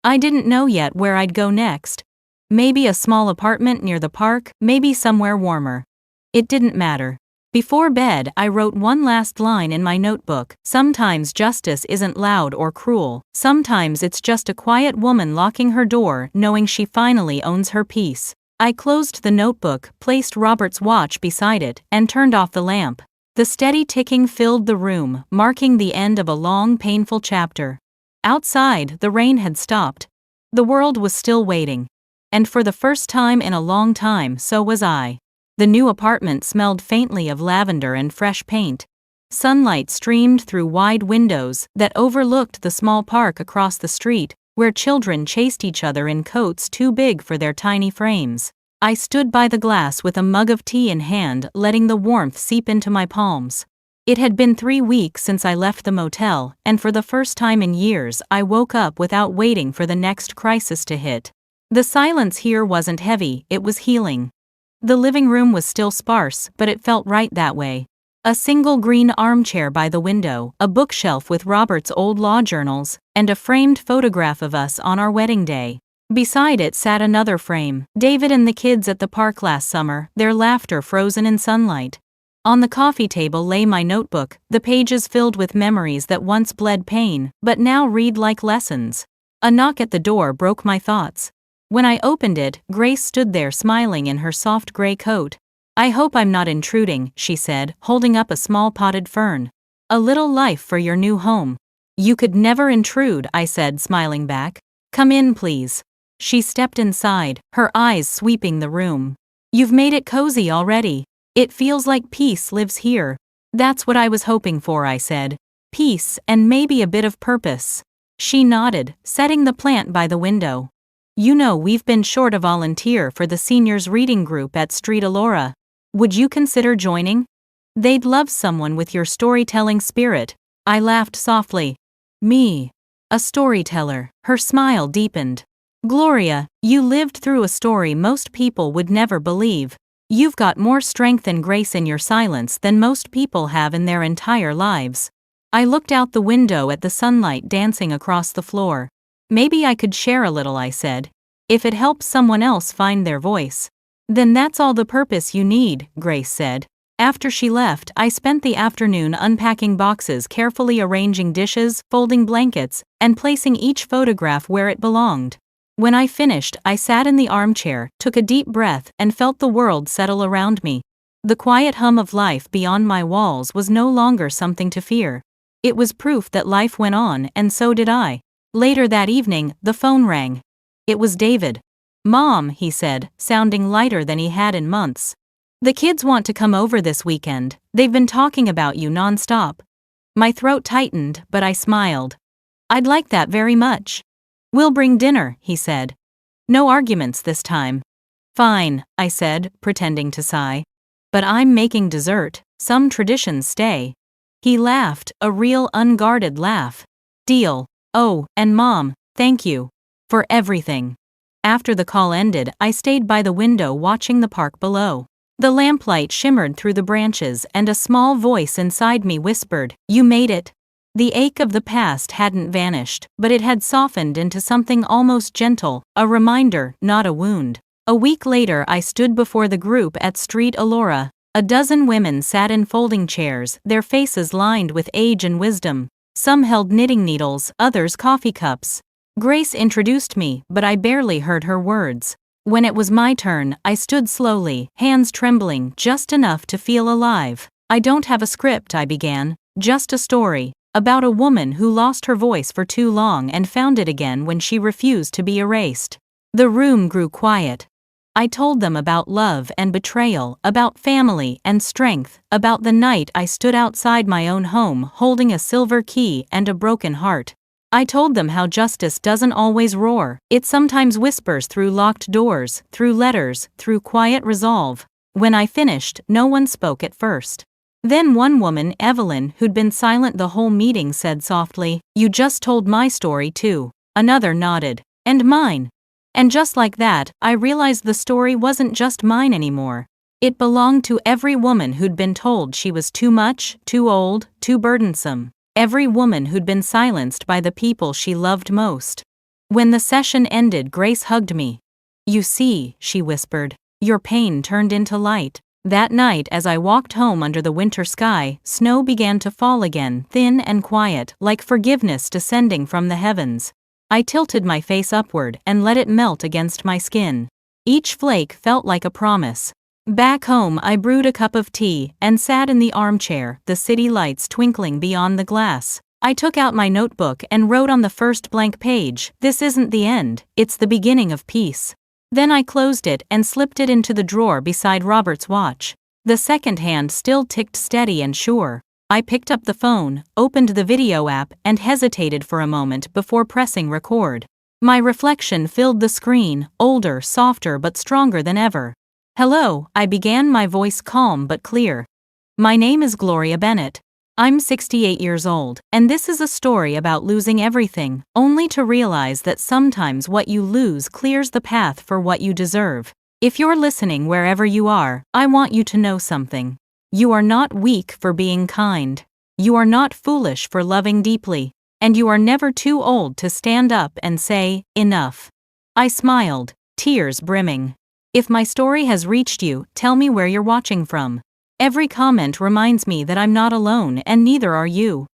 I didn't know yet where I'd go next. Maybe a small apartment near the park, maybe somewhere warmer. It didn't matter. Before bed, I wrote one last line in my notebook: "Sometimes justice isn't loud or cruel. Sometimes it's just a quiet woman locking her door, knowing she finally owns her peace." I closed the notebook, placed Robert's watch beside it, and turned off the lamp. The steady ticking filled the room, marking the end of a long, painful chapter. Outside, the rain had stopped. The world was still waiting. And for the first time in a long time, so was I. The new apartment smelled faintly of lavender and fresh paint. Sunlight streamed through wide windows that overlooked the small park across the street, where children chased each other in coats too big for their tiny frames. I stood by the glass with a mug of tea in hand, letting the warmth seep into my palms. It had been 3 weeks since I left the motel, and for the first time in years I woke up without waiting for the next crisis to hit. The silence here wasn't heavy, it was healing. The living room was still sparse, but it felt right that way. A single green armchair by the window, a bookshelf with Robert's old law journals, and a framed photograph of us on our wedding day. Beside it sat another frame: David and the kids at the park last summer, their laughter frozen in sunlight. On the coffee table lay my notebook, the pages filled with memories that once bled pain, but now read like lessons. A knock at the door broke my thoughts. When I opened it, Grace stood there smiling in her soft gray coat. "I hope I'm not intruding," she said, holding up a small potted fern. "A little life for your new home." "You could never intrude," I said, smiling back. "Come in, please." She stepped inside, her eyes sweeping the room. "You've made it cozy already. It feels like peace lives here." "That's what I was hoping for," I said. "Peace, and maybe a bit of purpose." She nodded, setting the plant by the window. "You know, we've been short a volunteer for the seniors reading group at Street Alora. Would you consider joining? They'd love someone with your storytelling spirit." I laughed softly. "Me? A storyteller?" Her smile deepened. "Gloria, you lived through a story most people would never believe. You've got more strength and grace in your silence than most people have in their entire lives." I looked out the window at the sunlight dancing across the floor. "Maybe I could share a little," I said. "If it helps someone else find their voice." "Then that's all the purpose you need," Grace said. After she left, I spent the afternoon unpacking boxes, carefully arranging dishes, folding blankets, and placing each photograph where it belonged. When I finished, I sat in the armchair, took a deep breath, and felt the world settle around me. The quiet hum of life beyond my walls was no longer something to fear. It was proof that life went on, and so did I. Later that evening, the phone rang. It was David. "Mom," he said, sounding lighter than he had in months. "The kids want to come over this weekend. They've been talking about you nonstop." My throat tightened, but I smiled. "I'd like that very much." "We'll bring dinner," he said. "No arguments this time." "Fine," I said, pretending to sigh. "But I'm making dessert. Some traditions stay." He laughed, a real unguarded laugh. "Deal. Oh, and Mom, thank you. For everything." After the call ended, I stayed by the window watching the park below. The lamplight shimmered through the branches and a small voice inside me whispered, "You made it." The ache of the past hadn't vanished, but it had softened into something almost gentle, a reminder, not a wound. A week later I stood before the group at Street Alora. A dozen women sat in folding chairs, their faces lined with age and wisdom. Some held knitting needles, others coffee cups. Grace introduced me, but I barely heard her words. When it was my turn, I stood slowly, hands trembling, just enough to feel alive. "I don't have a script," I began. "Just a story. About a woman who lost her voice for too long and found it again when she refused to be erased." The room grew quiet. I told them about love and betrayal, about family and strength, about the night I stood outside my own home holding a silver key and a broken heart. I told them how justice doesn't always roar, it sometimes whispers through locked doors, through letters, through quiet resolve. When I finished, no one spoke at first. Then one woman, Evelyn, who'd been silent the whole meeting, said softly, "You just told my story too." Another nodded. "And mine." And just like that, I realized the story wasn't just mine anymore. It belonged to every woman who'd been told she was too much, too old, too burdensome. Every woman who'd been silenced by the people she loved most. When the session ended, Grace hugged me. "You see," she whispered, "your pain turned into light." That night, as I walked home under the winter sky, snow began to fall again, thin and quiet, like forgiveness descending from the heavens. I tilted my face upward and let it melt against my skin. Each flake felt like a promise. Back home, I brewed a cup of tea and sat in the armchair, the city lights twinkling beyond the glass. I took out my notebook and wrote on the first blank page, "This isn't the end, it's the beginning of peace." Then I closed it and slipped it into the drawer beside Robert's watch. The second hand still ticked steady and sure. I picked up the phone, opened the video app, and hesitated for a moment before pressing record. My reflection filled the screen, older, softer but stronger than ever. "Hello," I began, my voice calm but clear. "My name is Gloria Bennett. I'm 68 years old, and this is a story about losing everything, only to realize that sometimes what you lose clears the path for what you deserve. If you're listening wherever you are, I want you to know something. You are not weak for being kind. You are not foolish for loving deeply. And you are never too old to stand up and say, 'Enough.'" I smiled, tears brimming. If my story has reached you, tell me where you're watching from. Every comment reminds me that I'm not alone, and neither are you.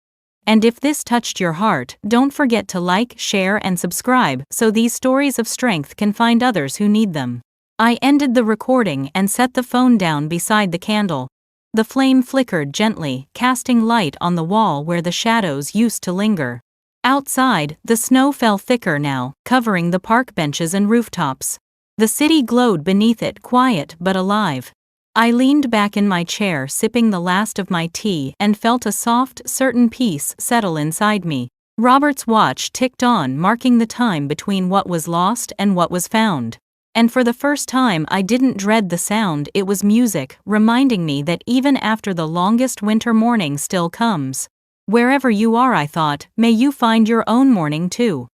And if this touched your heart, don't forget to like, share, and subscribe so these stories of strength can find others who need them. I ended the recording and set the phone down beside the candle. The flame flickered gently, casting light on the wall where the shadows used to linger. Outside, the snow fell thicker now, covering the park benches and rooftops. The city glowed beneath it, quiet but alive. I leaned back in my chair, sipping the last of my tea, and felt a soft, certain peace settle inside me. Robert's watch ticked on, marking the time between what was lost and what was found. And for the first time, I didn't dread the sound. It was music, reminding me that even after the longest winter morning still comes. Wherever you are, I thought, may you find your own morning too.